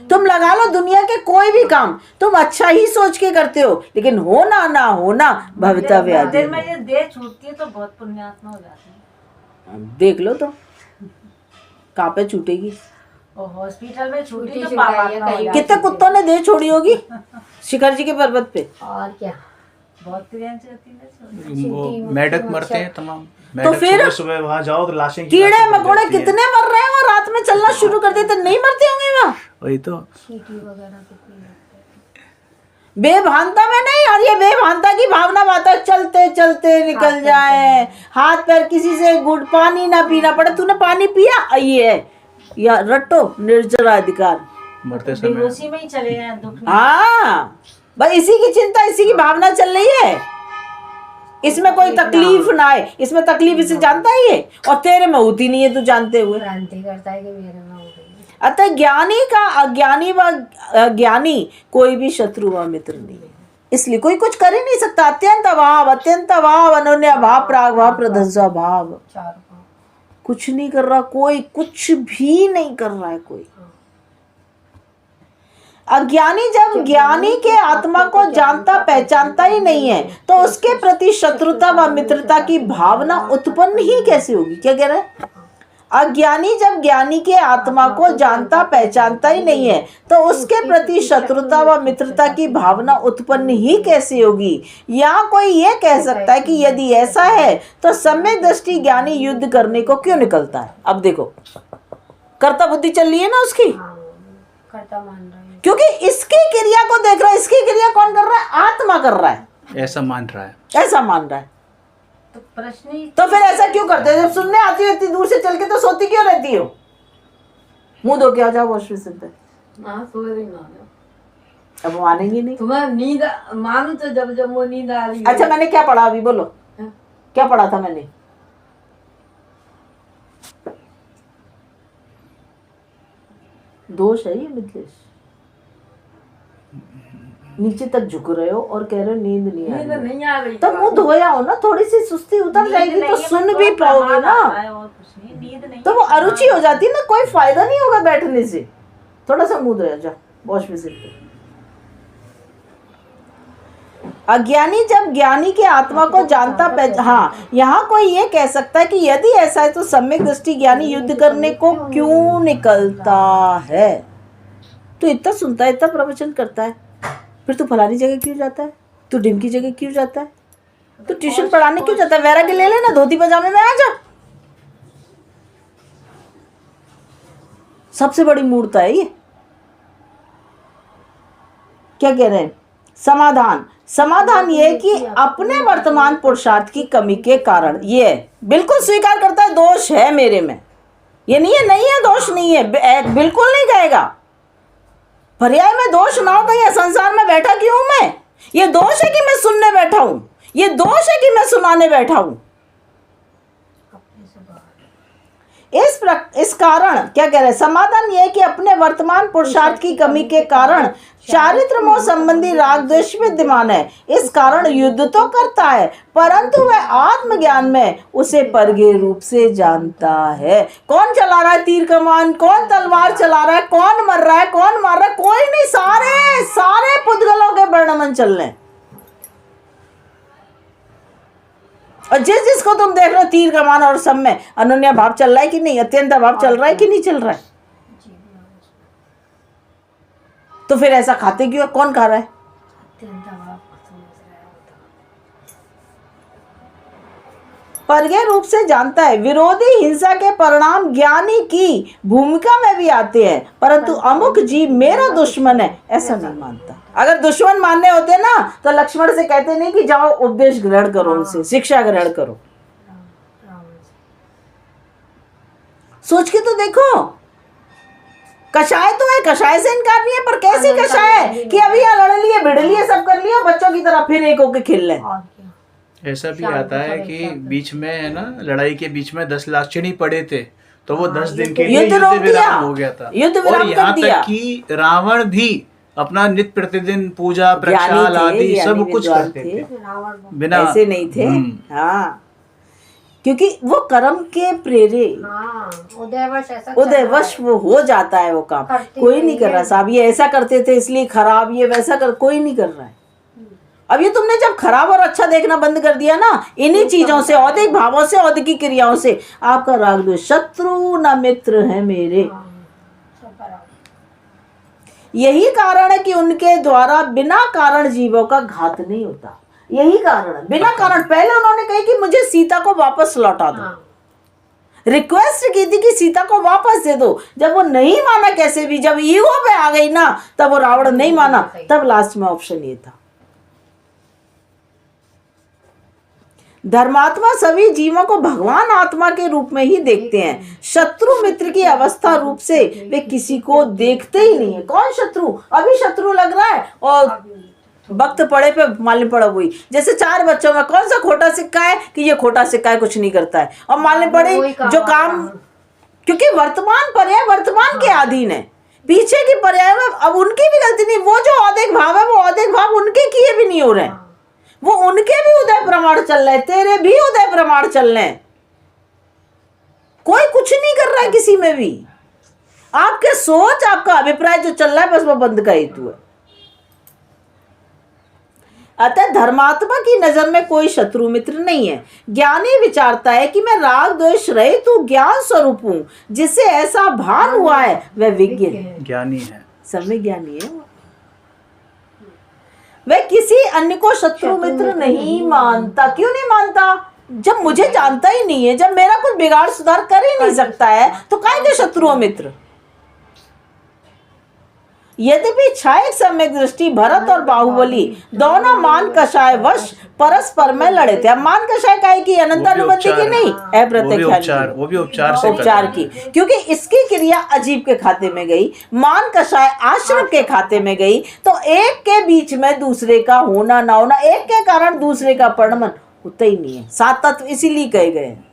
तुम लगा लो दुनिया के कोई भी काम, तुम अच्छा ही सोच के करते हो, लेकिन होना ना होना भवितव्य आदि मंदिर में ये देह छूटती है तो बहुत पुण्यात्मा हो जाती है। देख लो तो कहाँ पे छूटेगी। और हॉस्पिटल में छूटी छूटी तो छुटाई पापात्मा हो कहीं। जाती कितने कुत्तों ने देह छोड़ी होगी शिखर जी के पर्वत पे। और क्या, बहुत प्रियंश रहती है। वो मेढक मरते हैं तमाम। तो मेढक फिर सुबह सुबह वहां जाओ तो लाशें की कीड़े लाशें मकोड़े मिल जाती हैं। कितने मर रहे हैं, और रात में चलना शुरू कर देते, नहीं मरते होंगे वहाँ? वही तो। चींटी वगैरह कितनी लगती है। बेभानता में नहीं, और ये बेभानता की भावना बात है, चलते चलते निकल जाए, हाथ पैर किसी से गुड़ पानी ना पीना पड़े। तूने पानी पिया, ये है या रट्टो निर्जरा अधिकार। मरते समय बेहोशी में ही चले जाए, दुख नहीं। हाँ भाई, इसी की चिंता, इसी की भावना चल रही है। इसमें कोई तकलीफ ना आए, इसमें तकलीफ इसे जानता ही है, और तेरे में होती नहीं है तू जानते हुए। भ्रांति करता है कि मेरे में हो गई है। अतः ज्ञानी का अज्ञानी व ज्ञानी कोई भी शत्रु व मित्र नहीं है, इसलिए कोई कुछ कर ही नहीं सकता। अत्यंत अभाव अनन्य भाव प्राग भाव प्रध्वंसा भाव, चार पाँव कुछ नहीं कर रहा कोई, कुछ भी नहीं कर रहा है कोई। अज्ञानी जब ज्ञानी के आत्मा को जानता पहचानता ही नहीं है तो उसके प्रति शत्रुता व मित्रता की भावना उत्पन्न ही कैसे होगी? क्या कह रहा है? अज्ञानी जब ज्ञानी के आत्मा को जानता पहचानता ही नहीं है तो उसके प्रति शत्रुता व मित्रता की भावना उत्पन्न ही कैसे होगी? यहाँ कोई ये कह सकता है कि यदि ऐसा है तो सम्यक दृष्टि ज्ञानी युद्ध करने को क्यों निकलता है? अब देखो, कर्ता बुद्धि चल रही है ना उसकी, करता मान रहा है। क्योंकि इसकी क्रिया को देख रहा है। इसकी क्रिया कौन कर रहा है? आत्मा कर रहा है, ऐसा मान रहा है। ऐसा मान रहा है। तो प्रश्न ही तो फिर ऐसा क्यों करते हो? जब सुनने आती हो इतनी दूर से चल के तो सोती क्यों रहती हो? मुंह धो के आ जाओ वॉश बेसिन पे। हाँ सो रही मानो। अब मानेंगी नहीं। तुम्हें नींद मानो तो जब वो नींद आ रही है। अच्छा, मैंने क्या पढ़ा अभी बोलो? हाँ। क्या पढ़ा था मैंने? दोष है ये मिथिलेश, नीचे तक झुक रहे हो और कह रहे हो नींद नहीं आ नींद रही। नहीं आ रही। तो मुंह धोया हो ना, थोड़ी सी सुस्ती उतर जाएगी तो सुन भी पाओगे ना। और कुछ नहीं, नींद नहीं तो वो अरुचि हो जाती है ना, कोई फायदा नहीं होगा बैठने से। थोड़ा सा मुंह धोया जा वॉश बेसिन पे। अज्ञानी जब ज्ञानी के आत्मा को जानता हाँ, यहाँ कोई ये कह सकता है कि यदि ऐसा है तो सम्यक दृष्टि ज्ञानी युद्ध करने को क्यों निकलता है? तो इतना सुनता है, इतना प्रवचन करता है, फिर तू फलानी जगह क्यों जाता है? तू ढिमकी जगह क्यों जाता है? तू ट्यूशन पढ़ाने क्यों जाता है? वैराग्य ले लेना, धोती पजामे में आ जा। सबसे बड़ी मूर्खता है ये। क्या कह रहे हैं? समाधान ये है कि अपने वर्तमान पुरुषार्थ की कमी के कारण ये बिल्कुल स्वीकार करता है दोष है मेरे में। ये नहीं है, नहीं है, दोष नहीं है, बिल्कुल नहीं कहेगा। पर्याय में दोष ना हो तो ये संसार में बैठा क्यों हूं मैं? ये दोष है कि मैं सुनने बैठा हूं, ये दोष है कि मैं सुनाने बैठा हूं। इस कारण क्या कह रहे हैं, समाधान यह है कि अपने वर्तमान पुरुषार्थ की कमी के कारण चारित्र मोह संबंधी राग द्वेष विद्यमान है। इस कारण युद्ध तो करता है परंतु वह आत्मज्ञान में उसे परगे रूप से जानता है। कौन चला रहा है तीर कमान, कौन तलवार चला रहा है, कौन मर रहा है, कौन मार रहा है, कोई नहीं, सारे सारे पुद्गलों के वर्णमन चल रहे हैं। और जिस जिसको तुम देख रहे हो तीर कमान और सब में अनन्या भाव चल रहा है कि नहीं, अत्यंत भाव चल रहा है कि नहीं चल रहा है? तो फिर ऐसा खाते क्यों? कौन खा रहा है? परगे रूप से जानता है। विरोधी हिंसा के परिणाम ज्ञानी की भूमिका में भी आते हैं परंतु अमुक जीव मेरा दुश्मन है ऐसा नहीं मानता। अगर दुश्मन मानने होते ना तो लक्ष्मण से कहते नहीं कि जाओ उपदेश ग्रहण करो, उनसे शिक्षा ग्रहण करो। सोच के तो देखो, कषाय तो है, कषाय से इनकार नहीं है, पर कैसी कषाय है कि अभी यहाँ लड़ लिए भिड़ लिए सब कर लिया, बच्चों की तरह फिर एक होके खेल रहे। ऐसा भी आता है कि बीच में है ना, लड़ाई के बीच में 10 लाख चिड़ी पड़े थे तो वो 10 दिन के लिए युद्ध विराम हो गया था। और यहाँ तक कि रावण भी अपना नित्य प्रतिदिन पूजा प्रक्षाल आदि सब कुछ करते थे, बिना ऐसे नहीं थे। हाँ, क्योंकि वो कर्म के प्रेरे, उदयवश वो हो जाता है वो काम। कोई नहीं कर रहा साहब ये ऐसा करते थे इसलिए खराब, ये वैसा कर, कोई नहीं कर रहा है। अब ये तुमने जब खराब और अच्छा देखना बंद कर दिया ना, इन्हीं चीजों से, औदिक भावों से, औदिक क्रियाओं से, आपका राग द्वेष, शत्रु न मित्र है मेरे। यही कारण है कि उनके द्वारा बिना कारण जीवों का घात नहीं होता। यही कारण है, बिना कारण। पहले उन्होंने कहा कि मुझे सीता को वापस लौटा दो, रिक्वेस्ट की थी कि सीता को वापस दे दो। जब वो नहीं माना कैसे भी, जब ईगो पे आ गई ना, तब वो रावण नहीं माना, तब लास्ट में ऑप्शन ये था। धर्मात्मा सभी जीवों को भगवान आत्मा के रूप में ही देखते हैं। शत्रु मित्र की अवस्था रूप से वे किसी को देखते ही नहीं है। कौन शत्रु? अभी शत्रु लग रहा है और वक्त पड़े पे मालूम पड़ा वही। जैसे 4 बच्चों में कौन सा खोटा सिक्का है कि ये खोटा सिक्का है, कुछ नहीं करता है, और मालूम पड़े जो काम, क्योंकि वर्तमान पर्याय वर्तमान के अधीन है, पीछे की पर्याय में अब उनकी भी गलती नहीं। वो जो औदिक भाव है वो औदिक भाव उनके किए भी नहीं हो रहे हैं, वो उनके भी उदय प्रमाण चल रहे हैं, तेरे भी उदय प्रमाण चल रहे हैं। कोई कुछ नहीं कर रहा है किसी में भी। आपके सोच, आपका अभिप्राय जो चल रहा है बस वो बंद का हेतु है। अतः धर्मात्मा की नजर में कोई शत्रु मित्र नहीं है। ज्ञानी विचारता है कि मैं राग द्वेष रहित तू ज्ञान स्वरूप हूं, जिससे ऐसा भान हुआ है वह विज्ञ है, ज्ञानी है, समय ज्ञानी है। वह किसी अन्य को शत्रु मित्र नहीं मानता। क्यों नहीं मानता? जब मुझे जानता ही नहीं है, जब मेरा कुछ बिगाड़ सुधार कर ही नहीं सकता है, तो काहे के शत्रु मित्र? यद्यपि छायक सम्यक दृष्टि भरत और बाहुबली दोनों मान कषाय वश परस्पर में लड़े थे। अब मान कषाय का है कि अनंतानुबंधी की नहीं, अप्रत्यक्ष, वो भी उपचार की, क्योंकि इसकी क्रिया अजीब के खाते में गई, मान कषाय आश्रम के खाते में गई। तो एक के बीच में दूसरे का होना ना होना, एक के कारण दूसरे का परिणमन होता ही नहीं है। 7 तत्व इसीलिए कहे गए हैं।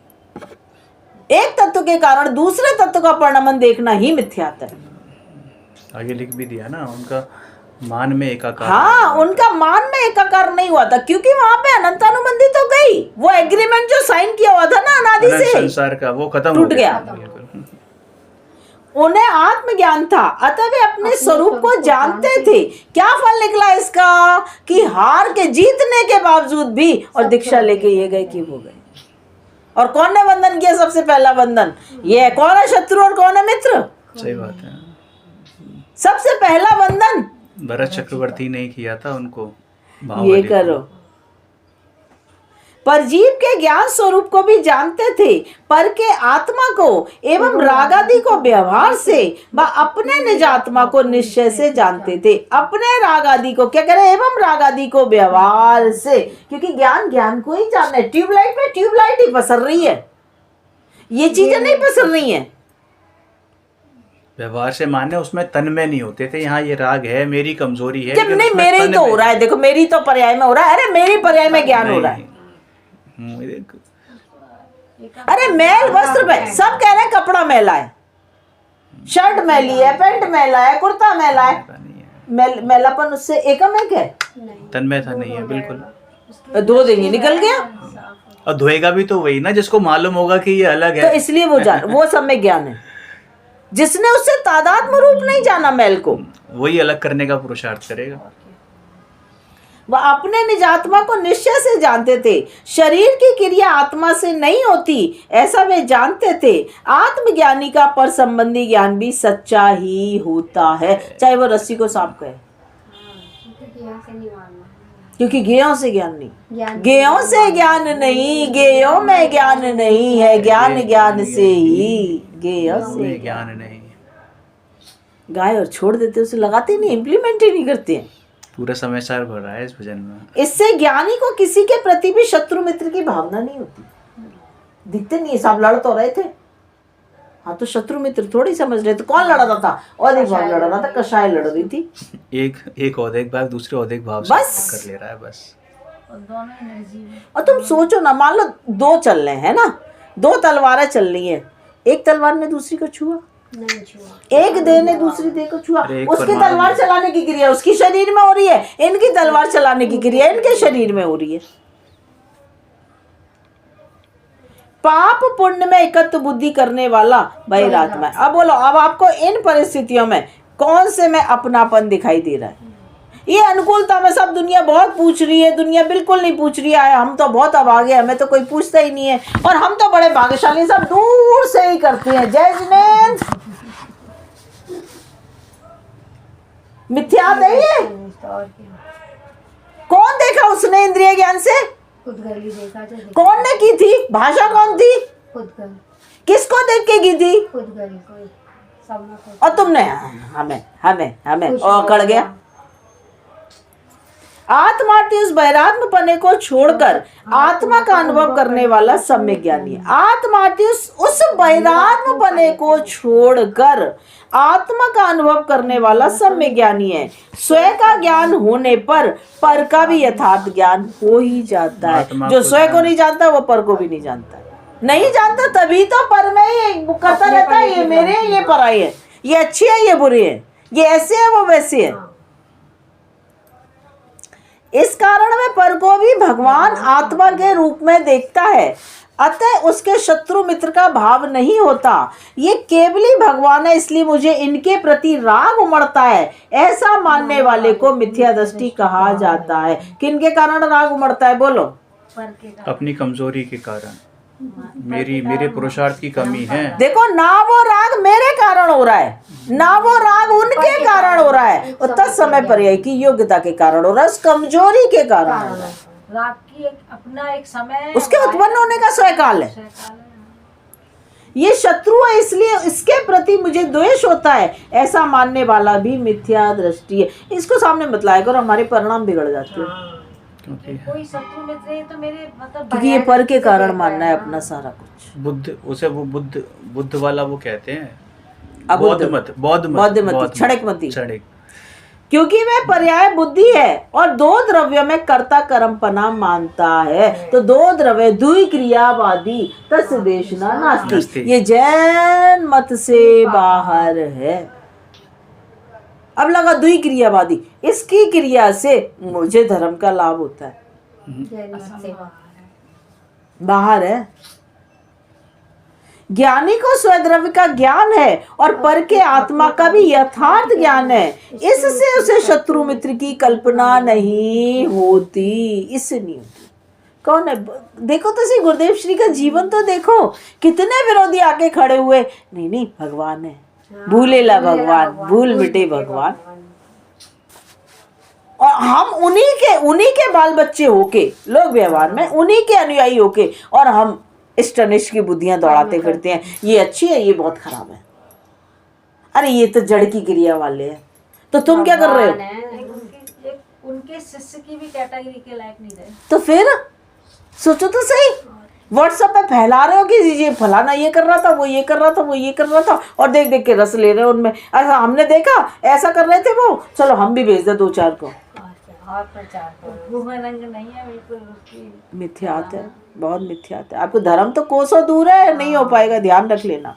एक तत्व के कारण दूसरे तत्व का परिणमन देखना ही मिथ्यात्व है। आगे लिख भी दिया ना, उनका मान में एकाकार। हाँ, उनका मान में एकाकार नहीं हुआ था, क्योंकि वहां पे अनंतानुबंधी तो गई। वो एग्रीमेंट जो साइन किया हुआ था ना अनादि से, संसार का, वो खत्म टूट गया। उन्हें आत्मज्ञान था, अतः वे अपने स्वरूप को जानते थे। क्या फल निकला इसका कि हार के, जीतने के बावजूद भी, और दीक्षा लेके ये गए कि वो गए। और कौन ने बंधन किया? सबसे पहला बंधन ये, कौन है शत्रु और कौन है मित्र? सही बात है। सबसे पहला बंधन भरत चक्रवर्ती ने किया था उनको, ये करो। पर जीव के ज्ञान स्वरूप को भी जानते थे, पर के आत्मा को एवं रागादि को व्यवहार से व अपने निज आत्मा को निश्चय से जानते थे। अपने रागादि को क्या करें? एवं रागादि को व्यवहार से, क्योंकि ज्ञान को ही जानना है। ट्यूबलाइट में ट्यूबलाइट ही पसर रही है, ये चीजें नहीं पसर रही है। व्यवहार से माने उसमें तन में नहीं होते थे। यहाँ ये राग है, मेरी कमजोरी है, जब नहीं मेरे ही तो हो रहा है। देखो मेरी तो पर्याय में हो रहा है, अरे मेरी पर्याय में ज्ञान हो रहा है। अरे मैल वस्त्र में सब कह रहे हैं कपड़ा मैला है, शर्ट मैली है, पैंट मैला है, कुर्ता मैला है। मैलापन उससे एकम एक है, तन्मयता नहीं है बिल्कुल। धो देंगे निकल गया। और धोएगा भी तो वही ना जिसको मालूम होगा कि ये अलग तो है। इसलिए वो सब में ज्ञान है। जिसने उससे तादात्म्य रूप नहीं जाना मैल को, वही अलग करने का पुरुषार्थ करेगा। वह अपने निजात्मा को निश्चय से जानते थे। शरीर की क्रिया आत्मा से नहीं होती ऐसा वे जानते थे। आत्मज्ञानी का पर संबंधी ज्ञान भी सच्चा ही होता है, चाहे वो रस्सी को सांप कहे, क्योंकि गेयों से ज्ञान नहीं, गेयों से ज्ञान नहीं, गेयों में ज्ञान नहीं है, ज्ञान ज्ञान से ही, गेयों से ज्ञान नहीं। गाय और छोड़ देते, उसे लगाते नहीं, इम्प्लीमेंट ही नहीं करते हैं। पूरा समाचार भर रहा है इस भजन में। इससे ज्ञानी को किसी के प्रति भी शत्रु मित्र की भावना नहीं होती। दिखते नहीं, सब लड़ तो रहे थे, हाँ तो शत्रु मित्र थोड़ी समझ रहे थे। कौन लड़ रहा था? औधिक भाव लड़ रहा था, कषाय लड़ रही थी। एक औधिक भाव दूसरे औधिक भाव बस से कर ले रहा है बस। और तुम सोचो ना, मान लो दो चल रहे हैं ना, दो तलवारें चल रही है, एक तलवार ने दूसरी को छुआ, एक देह ने दूसरी देह को छुआ, उसकी तलवार चलाने की क्रिया उसकी शरीर में हो रही है, इनकी तलवार चलाने की क्रिया इनके शरीर में हो रही है। पाप पुण्य में एकत्व बुद्धि करने वाला बहिरात्मा है। अब बोलो, अब आपको इन परिस्थितियों में कौन से में अपनापन दिखाई दे रहा है? ये अनुकूलता में सब दुनिया बहुत पूछ रही है, दुनिया बिल्कुल नहीं पूछ रही है, हम तो बहुत अभागे, हमें तो कोई पूछता ही नहीं है, और हम तो बड़े भाग्यशाली, सब दूर से ही करते हैं। जय जिनेंद्र, मिथ्या नहीं है। कौन देखा उसने इंद्रिय ज्ञान से? कौन ने की थी? भाषा कौन थी? किसको देख के की थी? और तुमने हमें हमें हमें और कड़ गया। आत्मार्थी उस बहिरात्म पने को छोड़कर आत्मा का अनुभव करने वाला सम्यक ज्ञानी है। आत्मार्थी उस बहिरात्म पने को छोड़कर आत्मा का अनुभव करने वाला सम्यक ज्ञानी है। स्वयं का ज्ञान होने पर का भी यथार्थ ज्ञान हो ही जाता है। जो स्वयं को नहीं जानता वो पर को भी नहीं जानता, नहीं जानता तभी तो पर में ही करता रहता है, ये मेरे हैं, ये पराई है, ये अच्छी है, ये बुरी है, ये ऐसे है, वो वैसे है। इस कारण में पर को भी भगवान आत्मा के रूप में देखता है, अतः उसके शत्रु मित्र का भाव नहीं होता। ये केवली भगवान है, इसलिए मुझे इनके प्रति राग उमड़ता है, ऐसा मानने वाले को मिथ्या दृष्टि कहा जाता है। किनके कारण राग उमड़ता है? बोलो। अपनी कमजोरी के कारण, मेरे पुरुषार्थ की कमी है। देखो ना, वो राग मेरे कारण हो रहा है, ना वो राग उनके कारण हो रहा है, और तत्समय पर्याय की योग्यता के कारण हो रहा है, उस कमजोरी के कारण हो रहा है। राग की अपना एक समय, उसके उत्पन्न होने का स्वकाल है। ये शत्रु है, इसलिए इसके प्रति मुझे द्वेष होता है, ऐसा मानने वाला भी मिथ्या दृष्टि है। इसको सामने मत लाया करो, हमारे परिणाम बिगड़ जाते हैं। कोई शत्रु मित्र है तो मेरे मतलब, क्योंकि ये पर के कारण मानना है अपना सारा कुछ। बुद्ध, उसे वो बुद्ध वाला वो कहते हैं, बौद्ध मत, क्षणिक मति, क्षणिक, क्योंकि वह पर्याय बुद्धि है और दो द्रव्य में कर्ता कर्मपना मानता है। तो दो द्रव्य दुई क्रियावादी तस्य देशना नास्ति, ये जैन मत से बाहर है। अब लगा दुई क्रियावादी, इसकी क्रिया से मुझे धर्म का लाभ होता है, बाहर है। ज्ञानी को स्वद्रव्य का ज्ञान है और पर के आत्मा का भी यथार्थ ज्ञान है, इससे उसे शत्रु मित्र की कल्पना नहीं होती, इससे नहीं होती। कौन है? देखो तो सही, गुरुदेव श्री का जीवन तो देखो, कितने विरोधी आके खड़े हुए, नहीं नहीं भगवान है, भूलेला भगवान, भूल मिटे भगवान। और हम उन्हीं के बाल बच्चे होके, लोग व्यवहार में उन्हीं के अनुयायी होके, और हम इष्ट अनिष्ट की बुद्धियां दौड़ाते फिरते हैं, ये अच्छी है, ये बहुत खराब है, अरे ये तो जड़ की क्रिया वाले हैं। तो तुम क्या कर रहे हो? उनके शिष्य की भी कैटेगरी के लायक नहीं रहे। तो फिर सोचो तो सही, व्हाट्सएप पे फैला रहे हो कि ये फलाना ये कर रहा था, वो ये कर रहा था, वो ये कर रहा था, और देख देख के रस ले रहे हो उनमें। ऐसा हमने देखा, ऐसा कर रहे थे वो, चलो हम भी भेज दे दो चार को। और प्रचार करो। रंग नहीं है बिल्कुल उसकी। मिथ्यात है, बहुत मिथ्यात है। आपको धर्म तो कोसों दूर है, नहीं हो पाएगा, ध्यान रख लेना।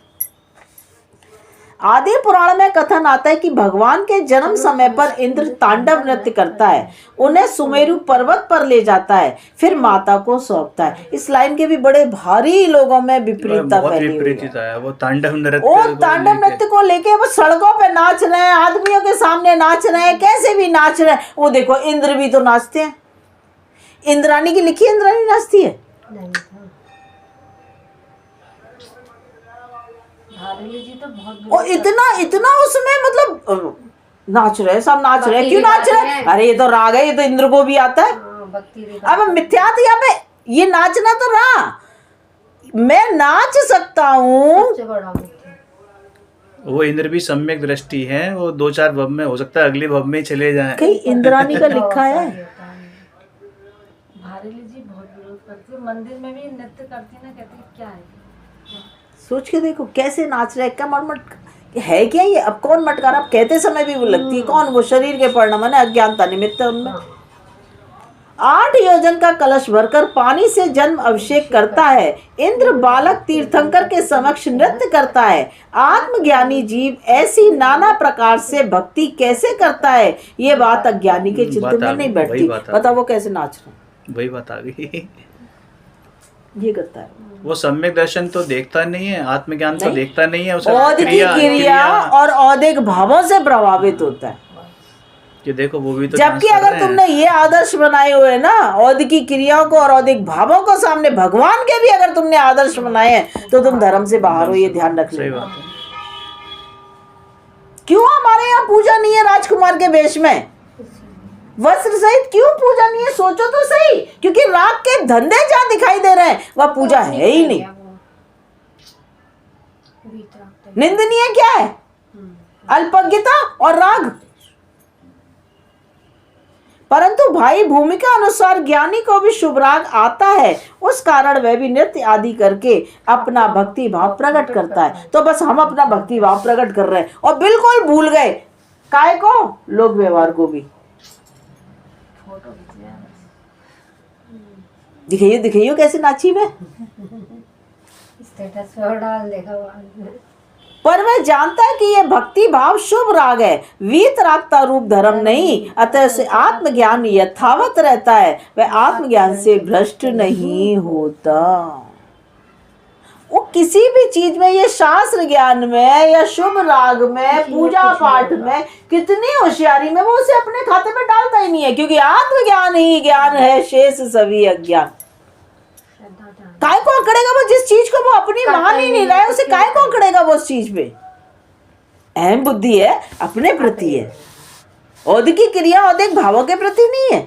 आदि पुराण में कथन आता है कि भगवान के जन्म समय पर इंद्र तांडव नृत्य करता है, उन्हें सुमेरु पर्वत पर ले जाता है, फिर माता को सौंपता है। इस लाइन के भी बड़े भारी लोगों में विपरीतता फैली हुई है। वो तांडव नृत्य को लेके वो सड़कों पे नाच रहे हैं, आदमियों के सामने नाच रहे हैं, कैसे भी नाच रहे हैं। वो देखो इंद्र भी तो नाचते हैं। इंद्राणी की लिखी, इंद्राणी नाचती है। जी तो बहुत और इतना उसमें मतलब नाच रहे, सब नाच रहे। क्यों नाच रहे? अरे ये तो राग है, ये तो इंद्र को भी आता है। अब मिथ्यात यहाँ पे, ये नाचना तो रहा, मैं नाच सकता हूँ। वो इंद्र भी सम्यक दृष्टि है, वो 2-4 भव में हो सकता है, अगले भव में चले जाएं। कहीं इंद्राणी का लिखा है। भारेली जी बहुत विरोध करती है, मंदिर में भी नृत्य करती ना, कहती क्या है। सोच के देखो कैसे नाच रहे, क्या मटमट है क्या ये? अब कौन मटका रहा? कहते समय भी वो लगती है कौन? वो शरीर के परिणाम है, अज्ञानता निमित्त है उनमें। 8 योजन का कलश भरकर पानी से जन्म अभिषेक करता है। इंद्र बालक तीर्थंकर के समक्ष नृत्य करता है। आत्मज्ञानी जीव ऐसी नाना प्रकार से भक्ति कैसे करता है, ये बात अज्ञानी के चित्त में नहीं बैठती। पता वो कैसे नाच रहे? वही बात आ गई। ये करता है वो सम्यक दर्शन तो देखता नहीं है, आत्मज्ञान तो देखता नहीं है, औदिक क्रिया और औदिक भावों से प्रभावित होता है। कि देखो वो भी तो, जबकि अगर तुमने ये आदर्श बनाए हुए ना, औदिकी क्रियाओं को और औदिक भावों को सामने भगवान के भी अगर तुमने आदर्श बनाए हैं, तो तुम धर्म से बाहर हो, ये ध्यान रख लेना। क्यों हमारे यहाँ पूजा नहीं है राजकुमार के वेश में? वस्त्र सहित क्यों पूजा नहीं है? सोचो तो सही। क्योंकि राग के धंधे जहाँ दिखाई दे रहे हैं, वह पूजा है ही नहीं। निंदनीय क्या है? अल्पज्ञता और राग। परंतु भाई भूमिका अनुसार ज्ञानी को भी शुभ राग आता है, उस कारण वह भी नृत्य आदि करके अपना भक्ति भाव प्रकट करता है। तो बस हम अपना भक्ति भाव प्रकट कर रहे हैं और बिल्कुल भूल गए काय को, लोक व्यवहार को भी। दिखाइए दिखाइए कैसे नाची मैं। स्टेटस पर डाल देगा। पर वह जानता है कि यह भक्ति भाव शुभ राग है, वीतरागता रूप धर्म नहीं, अतः उसे आत्मज्ञान यथावत रहता है, वह आत्मज्ञान से भ्रष्ट नहीं होता। वो किसी भी चीज में, ये शास्त्र ज्ञान में या शुभ राग में, पूजा पाठ में, कितनी होशियारी में, वो उसे अपने खाते में डालता ही नहीं है। क्योंकि आत्मज्ञान ही ज्ञान है, शेष सभी अज्ञान। काय को अकड़ेगा वो जिस चीज को वो अपनी मान ही नहीं रहा है, उसे काय को अकड़ेगा वो उस चीज पे? अहम बुद्धि है, अपने प्रति है। औदिकी क्रिया औदिक भावों के प्रति नहीं है।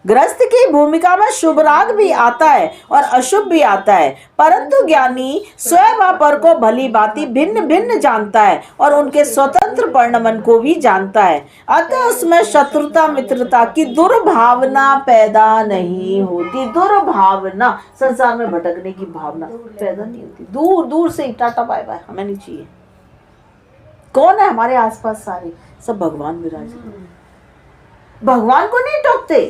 गृहस्थ की भूमिका में शुभ राग भी आता है और अशुभ भी आता है, परंतु ज्ञानी स्वयं पर को भली भांति भिन्न भिन्न जानता है और उनके स्वतंत्र परिणमन को भी जानता है। अतः उसमें शत्रुता मित्रता की दुर्भावना पैदा नहीं होती। दुर्भावना, संसार में भटकने की भावना पैदा नहीं होती। दूर दूर से टाटा बाय बाय, हमें नहीं चाहिए। कौन है हमारे आसपास? सारे सब भगवान विराजमान। भगवान को नहीं टोकते।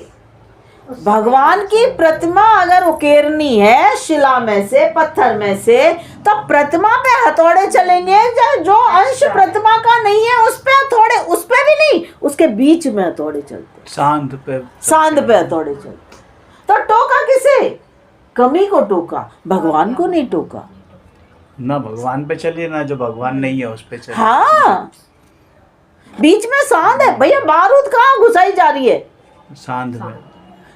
भगवान की प्रतिमा अगर उकेरनी है शिला में से, पत्थर में से, तो प्रतिमा पे हथौड़े चलेंगे। जो अंश प्रतिमा का नहीं है उस पे हथौड़े, उस पे भी नहीं, उसके बीच में हथौड़े चलते, सांध पे हथौड़े चलते। तो टोका किसे? कमी को टोका, भगवान को नहीं टोका। ना भगवान पे चलिए, ना जो भगवान नहीं है उस पे चलिए। हाँ, बीच में सांध है भैया। बारूद कहाँ घुसाई जा रही है? सांध में।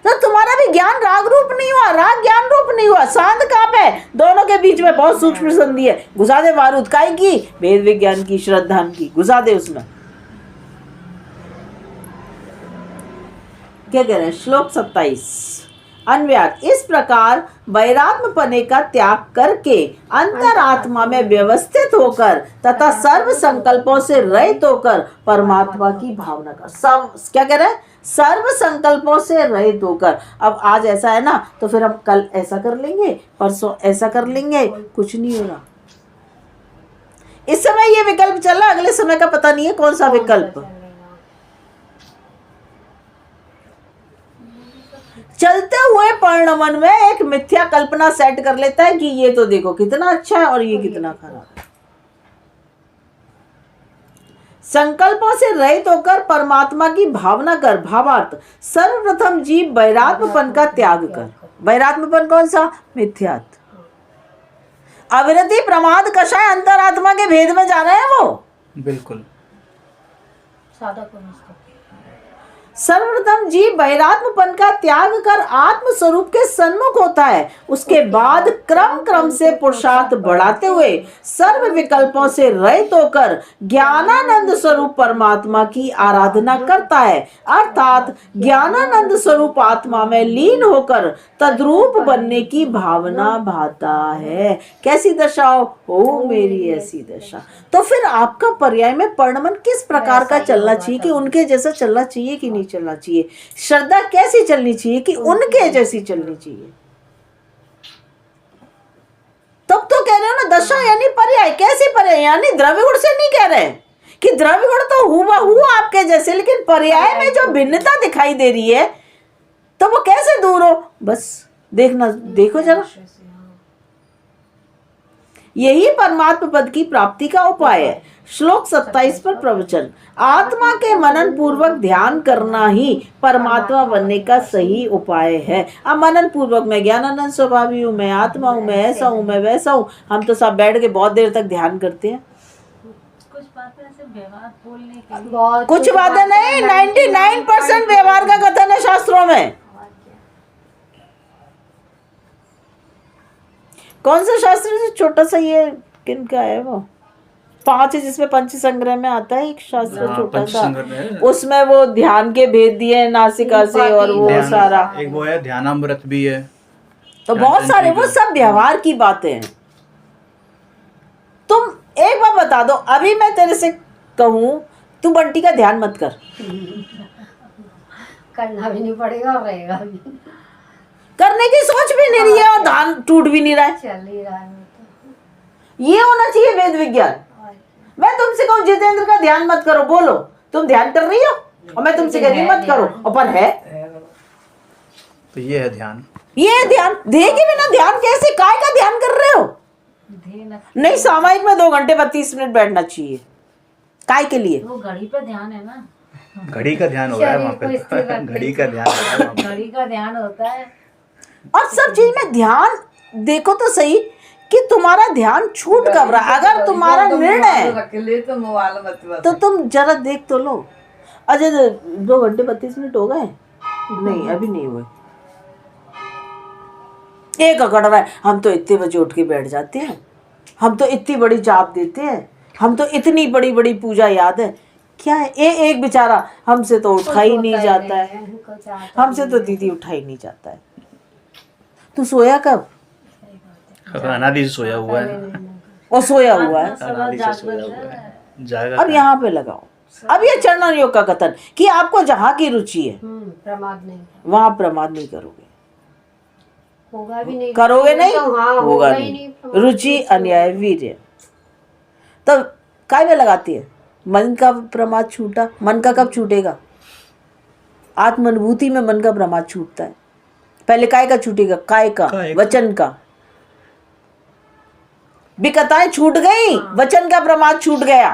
तो तुम्हारा भी ज्ञान राग रूप नहीं हुआ, राग ज्ञान रूप नहीं हुआ। सांध कहाँ पे? दोनों के बीच में बहुत सूक्ष्म संधि है। घुसा दे बारूद, काय की? वेद विज्ञान की, श्रद्धा की, घुसा दे उसमें। क्या कह रहे हैं? श्लोक 27 अन्व्याक। इस प्रकार वैराग्य पने का त्याग करके अंतरात्मा में व्यवस्थित होकर तथा सर्व संकल्पों से रहित होकर परमात्मा की भावना कर। सब क्या कह रहे हैं? सर्व संकल्पों से रहित होकर। अब आज ऐसा है ना, तो फिर हम कल ऐसा कर लेंगे, परसों ऐसा कर लेंगे, कुछ नहीं हो रहा। इस समय ये विकल्प चल रहा, अगले समय का पता नहीं है कौन सा विकल्प। चलते हुए परिणमन में एक मिथ्या कल्पना सेट कर लेता है कि ये तो देखो कितना अच्छा है और ये कितना खराब है। संकल्पों से रहित होकर परमात्मा की भावना कर। भावार्थ, सर्वप्रथम जीव वैराग्यपन का त्याग कर। वैराग्यपन कौन सा? मिथ्यात्व। अविरति प्रमाद कषाय अंतरात्मा के भेद में जा रहे हैं वो। बिल्कुल। सादा कौन इसको? सर्वप्रथम जीव वैराग्यपन का त्याग कर आत्म स्वरूप के सन्मुख होता है। उसके बाद क्रम क्रम से पुरुषार्थ बढ़ाते हुए सर्व विकल्पों से रहित होकर ज्ञानानंद स्वरूप परमात्मा की आराधना करता है। अर्थात ज्ञानानंद स्वरूप आत्मा में लीन होकर तद्रूप बनने की भावना भाता है। कैसी दशा हो मेरी ऐसी दशा। तो फिर आपका पर्याय में परिणमन किस प्रकार का चलना चाहिए कि उनके जैसा चलना चाहिए कि नहीं चलना चाहिए? श्रद्धा कैसी चलनी चाहिए कि उनके जैसी चलनी चाहिए? तब तो कह रहे हो ना दशा यानी पर्याय। कैसे पर्याय? यानी द्रव्य गुण से नहीं कह रहे कि द्रव्य गुण तो हूबहू आपके जैसे, लेकिन पर्याय में जो भिन्नता दिखाई दे रही है तो वो कैसे दूर हो? बस देखना, देखो जरा। यही परमात्मा पद की प्राप्ति का उपाय है। श्लोक 27 पर प्रवचन। आत्मा के मनन पूर्वक ध्यान करना ही परमात्मा बनने का सही उपाय है। अब मनन पूर्वक मैं ज्ञानानंद स्वभावी हूँ, मैं आत्मा हूँ, मैं ऐसा हूँ, मैं वैसा हूँ। हम तो सब बैठ के बहुत देर तक ध्यान करते हैं। कुछ बातें ऐसे व्यवहार बोलने के लिए, कुछ बातें नहीं, 99% व्यवहार का कथन है शास्त्रों में। कौन सा शास्त्र है? छोटा सा ये किन का है? वो 5 है जिसमें पंच संग्रह में आता है एक शास्त्र छोटा सा, उसमें वो ध्यान के भेद दिए हैं नासिका से और वो सारा। एक वो है ध्यानामृत भी है। तो बहुत सारे वो सब व्यवहार की बातें हैं। तुम एक बार बता दो, अभी मैं तेरे से कहूं तू बंटी का ध्यान मत कर, करना भी नहीं पड़ेगा और रहेगा भी, करने की सोच भी नहीं रही है और ध्यान टूट भी नहीं रहा है। चल ही रहा है तो। ये होना चाहिए वेद विज्ञान। मैं तुमसे कहूँ जितेंद्र का ध्यान मत करो, बोलो तुम ध्यान कर रही हो, और मैं तुमसे कह रही मत करो, और पर है तो ये है ध्यान। ये ध्यान देह के बिना ध्यान कैसे? काय का ध्यान कर रहे हो? नहीं, सामायिक में 2 घंटे 32 मिनट बैठना चाहिए। काय के लिए? वो घड़ी पे ध्यान है ना, घड़ी का ध्यान हो रहा है वहाँ पे। घड़ी का ध्यान हो रहा है वहाँ पे। घड़ी का ध्यान होता है। और सब चीज में ध्यान देखो तो सही कि तुम्हारा ध्यान छूट कब रहा। अगर तुम्हारा निर्णय तो तुम जरा देख तो लो। अजय 2 घंटे 32 मिनट हो गए? नहीं, अभी नहीं हुए। एक अकड़ रहा है, हम तो इतने बजे उठ के बैठ जाते हैं, हम तो इतनी बड़ी जाप देते हैं, हम तो इतनी बड़ी बड़ी पूजा याद है। क्या है? एक बेचारा हमसे तो उठा ही नहीं जाता है, हमसे तो दीदी उठा ही नहीं जाता है। तू सोया कब? अनादि से सोया हुआ है। और सोया हुआ है, अनादि से सोया हुआ है। जाएगा अब यहाँ पे लगाओ। अब ये चरणन योग का कथन कि आपको जहाँ की रुचि है प्रमाद नहीं, वहां प्रमाद नहीं करोगे, होगा भी नहीं, करोगे नहीं, तो हाँ, होगा ही नहीं। रुचि अन्याय वीर्य। तो काय में लगाती है? मन का प्रमाद छूटा। मन का कब छूटेगा? आत्मानुभूति में मन का प्रमाद छूटता है। पहले काय का छूटेगा? काय का, वचन का। विकताएं छूट गई, वचन का प्रमाद छूट गया।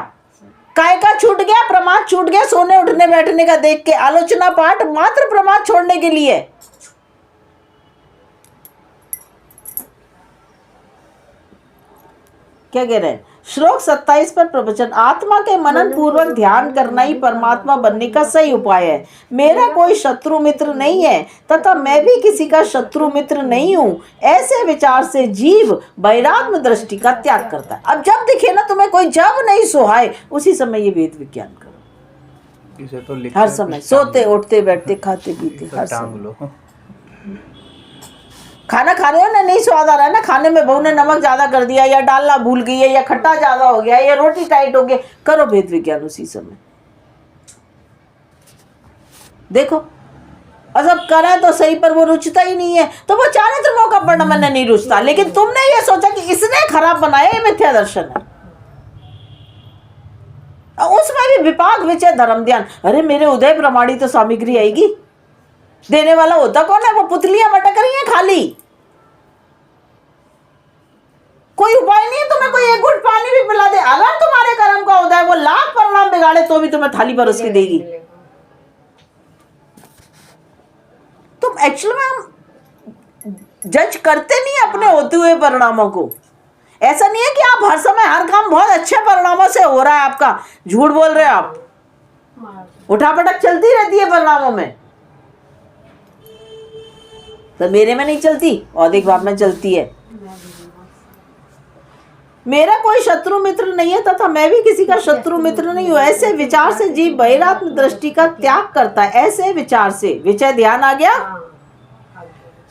काय का छूट गया? प्रमाद छूट गया। सोने उठने बैठने का देख के आलोचना पाठ मात्र प्रमाद छोड़ने के लिए। क्या कह रहे हैं? श्लोक 27 पर प्रवचन। आत्मा के मनन पूर्वक ध्यान करना ही परमात्मा बनने का सही उपाय है। मेरा कोई शत्रु मित्र नहीं है तथा मैं भी किसी का शत्रु मित्र नहीं हूँ। ऐसे विचार से जीव वैराग्य दृष्टि का त्याग करता है। अब जब दिखे ना तुम्हें कोई, जब नहीं सुहाए उसी समय ये वेद विज्ञान करो। इसे तो हर समय सोते उठते बैठते खाते पीते हर समय। खाना खा रहे हो ना, नहीं स्वाद आ रहा है ना खाने में, बहू ने नमक ज्यादा कर दिया या डालना भूल गई है या खट्टा ज्यादा हो गया या रोटी टाइट हो गई, करो भेद विज्ञान उसी समय। देखो, और जब करें तो सही पर वो रुचता ही नहीं है तो वो चारित्र मौका पड़ना मैंने नहीं रुचता, लेकिन तुमने ये सोचा कि इसने खराब बनाया, ये मिथ्या दर्शन है। उसमें भी विपाक विचय धर्म ध्यान। अरे मेरे उदय प्रमाणी तो सामग्री आएगी, देने वाला होता कौन है? वो पुतलियां मटक रही हैं खाली। कोई उपाय नहीं है तुम्हें, कोई एक घुट पानी भी पिला दे, अगर तुम्हारे कर्म का होता है वो लाख परिणाम बिगाड़े तो भी तुम्हें थाली परोस के देगी। तुम एक्चुअल में हम जज करते नहीं अपने होते हुए परिणामों को। ऐसा नहीं है कि आप हर समय हर काम बहुत अच्छे परिणामों से हो रहा है आपका, झूठ बोल रहे हो आप, उठापटक चलती रहती है परिणामों में। तो मेरे में नहीं चलती, औधिक भाव में चलती है। मेरा कोई शत्रु मित्र नहीं है तथा मैं भी किसी का शत्रु मित्र नहीं हूं। ऐसे विचार से जीव बहिरात्म दृष्टि का त्याग करता है। ऐसे विचार से, विचय ध्यान आ गया,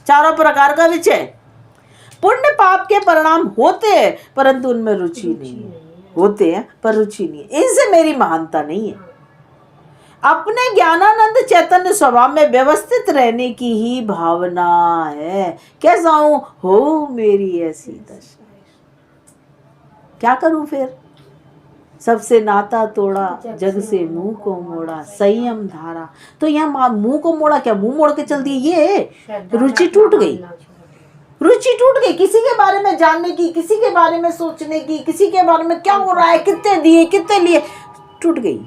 चारों प्रकार का विचय। पुण्य पाप के परिणाम होते हैं परंतु उनमें रुचि नहीं है, होते हैं पर रुचि नहीं है, इनसे मेरी महानता नहीं है। अपने ज्ञानानंद चैतन्य स्वभाव में व्यवस्थित रहने की ही भावना है। कैसा हूं? हो मेरी ऐसी दशा, क्या करूं फिर? सबसे नाता तोड़ा, जग से मुंह को मोड़ा, संयम धारा। तो यहाँ मुंह को मोड़ा, क्या मुंह मोड़ के चल दिए? ये रुचि टूट गई, रुचि टूट गई किसी के बारे में जानने की, किसी के बारे में सोचने की, किसी के बारे में क्या हो रहा है, कितने दिए कितने लिए, टूट गई।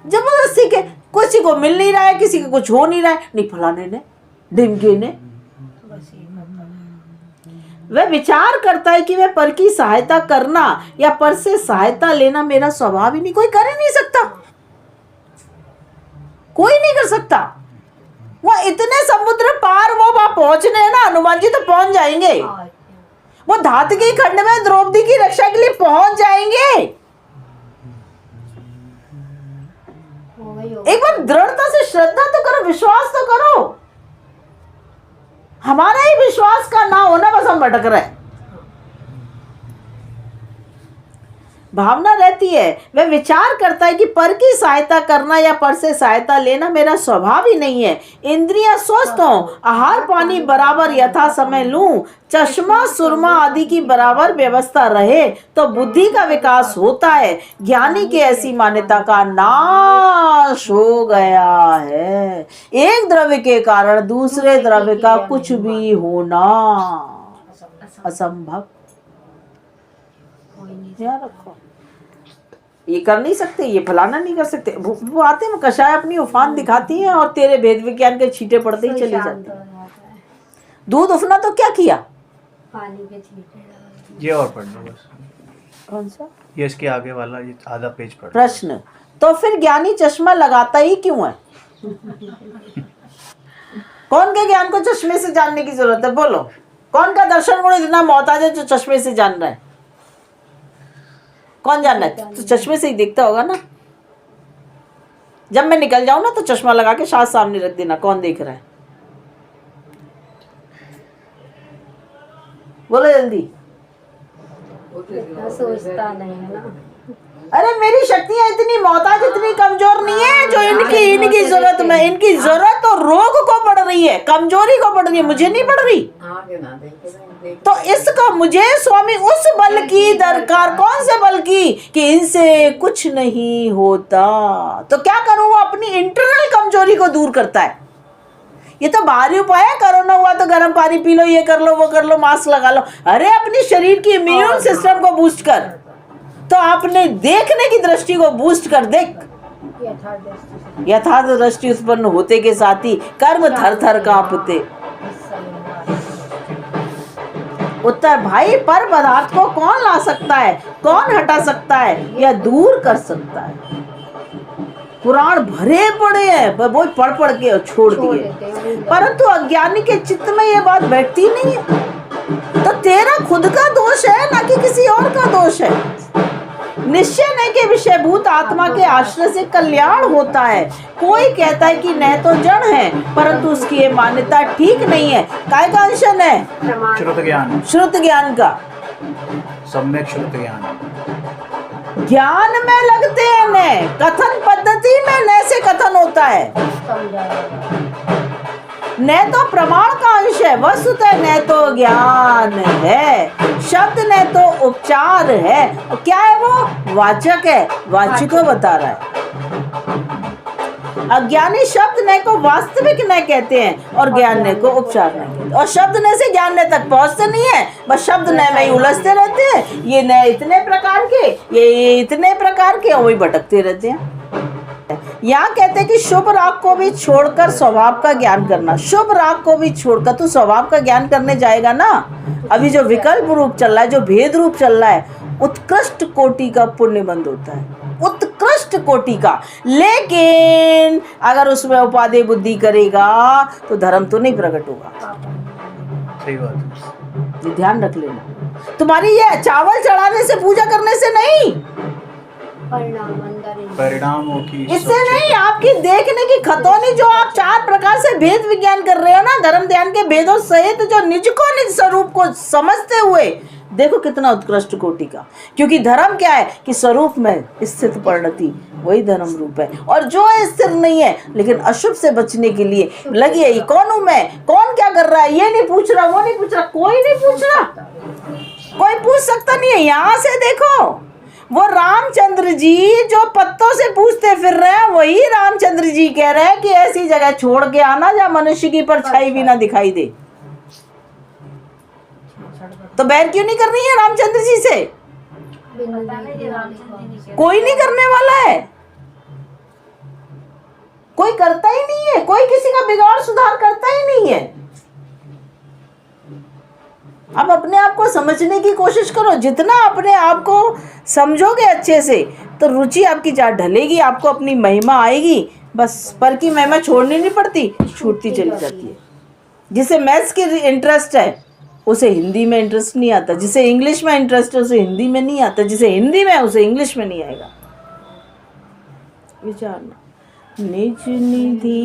जबरदस्ती के किसी को मिल नहीं रहा है, किसी को कुछ हो नहीं रहा है, नहीं फलाने ने, ढिमके ने। वह विचार करता है कि वह पर की सहायता करना या पर से सहायता लेना मेरा स्वभाव ही नहीं, कोई कर ही नहीं सकता, कोई नहीं कर सकता। वो इतने समुद्र पार वो वहां पहुंचने हैं ना, हनुमान जी तो पहुंच जाएंगे। वो धातकी खंड में द्रौपदी की रक्षा के लिए पहुंच जाएंगे। एक बार दृढ़ता से श्रद्धा तो करो, विश्वास तो करो। हमारा ही विश्वास का ना होना, बस हम भटक रहे हैं। भावना रहती है, वह विचार करता है कि पर की सहायता करना या पर से सहायता लेना मेरा स्वभाव ही नहीं है। इंद्रियां स्वस्थ हों, आहार पानी बराबर यथा समय लूं, चश्मा सुरमा आदि की बराबर व्यवस्था रहे तो बुद्धि का विकास होता है। ज्ञानी की ऐसी मान्यता का नाश हो गया है। एक द्रव्य के कारण दूसरे द्रव्य का कुछ भी होना असंभव। याद रखो, ये कर नहीं सकते, ये फलाना नहीं कर सकते। वो आते हैं, कषाय अपनी उफान दिखाती हैं और तेरे भेद विज्ञान के छींटे पड़ते ही चले जाते हैं। दूध उफना तो क्या किया, पानी के छींटे। ये और पढ़ लो बस। कौन सा? ये इसके आगे वाला, ये आधा पेज पढ़। प्रश्न, तो फिर ज्ञानी चश्मा लगाता ही क्यों है? कौन के ज्ञान को चश्मे से जानने की जरूरत है? बोलो, कौन का दर्शन गुण इतना मोहताज है जो चश्मे से जान रहा है? कौन जान रहा है? तो चश्मे से ही दिखता होगा ना। जब मैं निकल जाऊं ना तो चश्मा लगा के साथ सामने रख देना, कौन देख रहा है? बोलो जल्दी। सोचता नहीं है ना। अरे मेरी शक्तियां इतनी मोहताज, इतनी कमजोर नहीं है जो इनकी जरूरत में, इनकी जरूरत तो रोग को पड़ रही है, कमजोरी को पड़ रही है, मुझे नहीं पड़ रही। तो इसको मुझे स्वामी उस बल की दरकार, कौन से बल की, कि इनसे कुछ नहीं होता। तो क्या करूं? वो अपनी इंटरनल कमजोरी को दूर करता है। ये तो बाहरी उपाय है, कोरोना हुआ तो गर्म पानी पी लो, ये कर लो, वो कर लो, मास्क लगा लो। अरे अपनी शरीर की इम्यून सिस्टम को बूस्ट कर, तो आपने देखने की दृष्टि को बूस्ट कर। देख, यथार्थ दृष्टि उत्पन्न होते के साथ ही कर्म थर थर कांपते। उत्तर, भाई पर पदार्थ को कौन ला सकता है, कौन हटा सकता है या दूर कर सकता है? पुराण भरे पड़े हैं, वो पढ़ पढ़ के छोड़ दिए, परंतु अज्ञानी के चित्त में ये बात बैठती नहीं है। तो तेरा खुद का दोष है, ना कि किसी और का दोष है। निश्चय नहीं के विषयभूत आत्मा के आश्रय से कल्याण होता है। कोई कहता है कि न तो जड़ है, परंतु उसकी ये मान्यता ठीक नहीं है। काय का अंशन है? श्रुत ज्ञान, श्रुत ज्ञान का, सम्यक श्रुत ज्ञान। ज्ञान में लगते हैं न, कथन पद्धति में न से कथन होता है। न तो प्रमाण का अंश है, वस्तुतः न तो ज्ञान है। शब्द न तो उपचार है। क्या है वो? वाचक है, वाच्य को बता रहा है। अज्ञानी शब्द नय को वास्तविक नय कहते हैं और ज्ञान नय को उपचार नय कहते हैं। और शब्द नय से ज्ञान नय तक पहुंचते नहीं है, बस शब्द नय में ही उलझते रहते हैं। ये नय इतने प्रकार के, ये इतने प्रकार के, वही भटकते रहते हैं। यहाँ कहते हैं कि शुभ राग को भी छोड़कर स्वभाव का ज्ञान करना। शुभ राग को भी छोड़कर तू स्वभाव का ज्ञान करने जाएगा ना, अभी जो विकल्प रूप चल रहा है, जो भेद रूप चल रहा है, उत्कृष्ट कोटि का पुण्य बंद होता है, उत्कृष्ट कोटि का। लेकिन अगर उसमें उपादेय बुद्धि करेगा तो धर्म तो नहीं प्रकट होगा। सही बात है। ये ध्यान रख लेना। तुम्हारी ये चावल चढ़ाने से, पूजा करने से नहीं, परिणामों की इससे नहीं, आपकी देखने की खतौनी, जो आप 4 प्रकार से भेद विज्ञान कर रहे हो ना, धर्म ध्यान के भेदों सहित, जो निज को निज स्वरूप को समझते हुए देखो कितना उत्कृष्ट कोटि का। क्योंकि धर्म क्या है कि स्वरूप में स्थित परिणति, वही धर्म रूप है। और जो स्थिर नहीं है, लेकिन अशुभ से बचने के लिए लगी है, कौन हूं मैं, कौन क्या कर रहा है, ये नहीं पूछ रहा, वो नहीं पूछ रहा, कोई नहीं पूछ रहा, कोई पूछ सकता नहीं है। यहाँ से देखो, वो रामचंद्र जी जो पत्तों से पूछते फिर रहे हैं, वही रामचंद्र जी कह रहे हैं कि ऐसी जगह छोड़ के आना जहाँ मनुष्य की परछाई भी ना दिखाई दे। तो बैर क्यों नहीं करनी है रामचंद्र जी से? कोई नहीं करने वाला है, कोई करता ही नहीं है, कोई किसी का बिगाड़ सुधार करता ही नहीं है। अब अपने आप को समझने की कोशिश करो। जितना अपने आप को समझोगे अच्छे से, तो रुचि आपकी जा ढलेगी, आपको अपनी महिमा आएगी। बस पर की महिमा छोड़नी नहीं पड़ती, छूटती चली जाती है। जिसे मैथ्स की इंटरेस्ट है उसे हिंदी में इंटरेस्ट नहीं आता, जिसे इंग्लिश में इंटरेस्ट है उसे हिंदी में नहीं आता, जिसे हिंदी में है उसे इंग्लिश में नहीं आएगा। विचारना निज निधि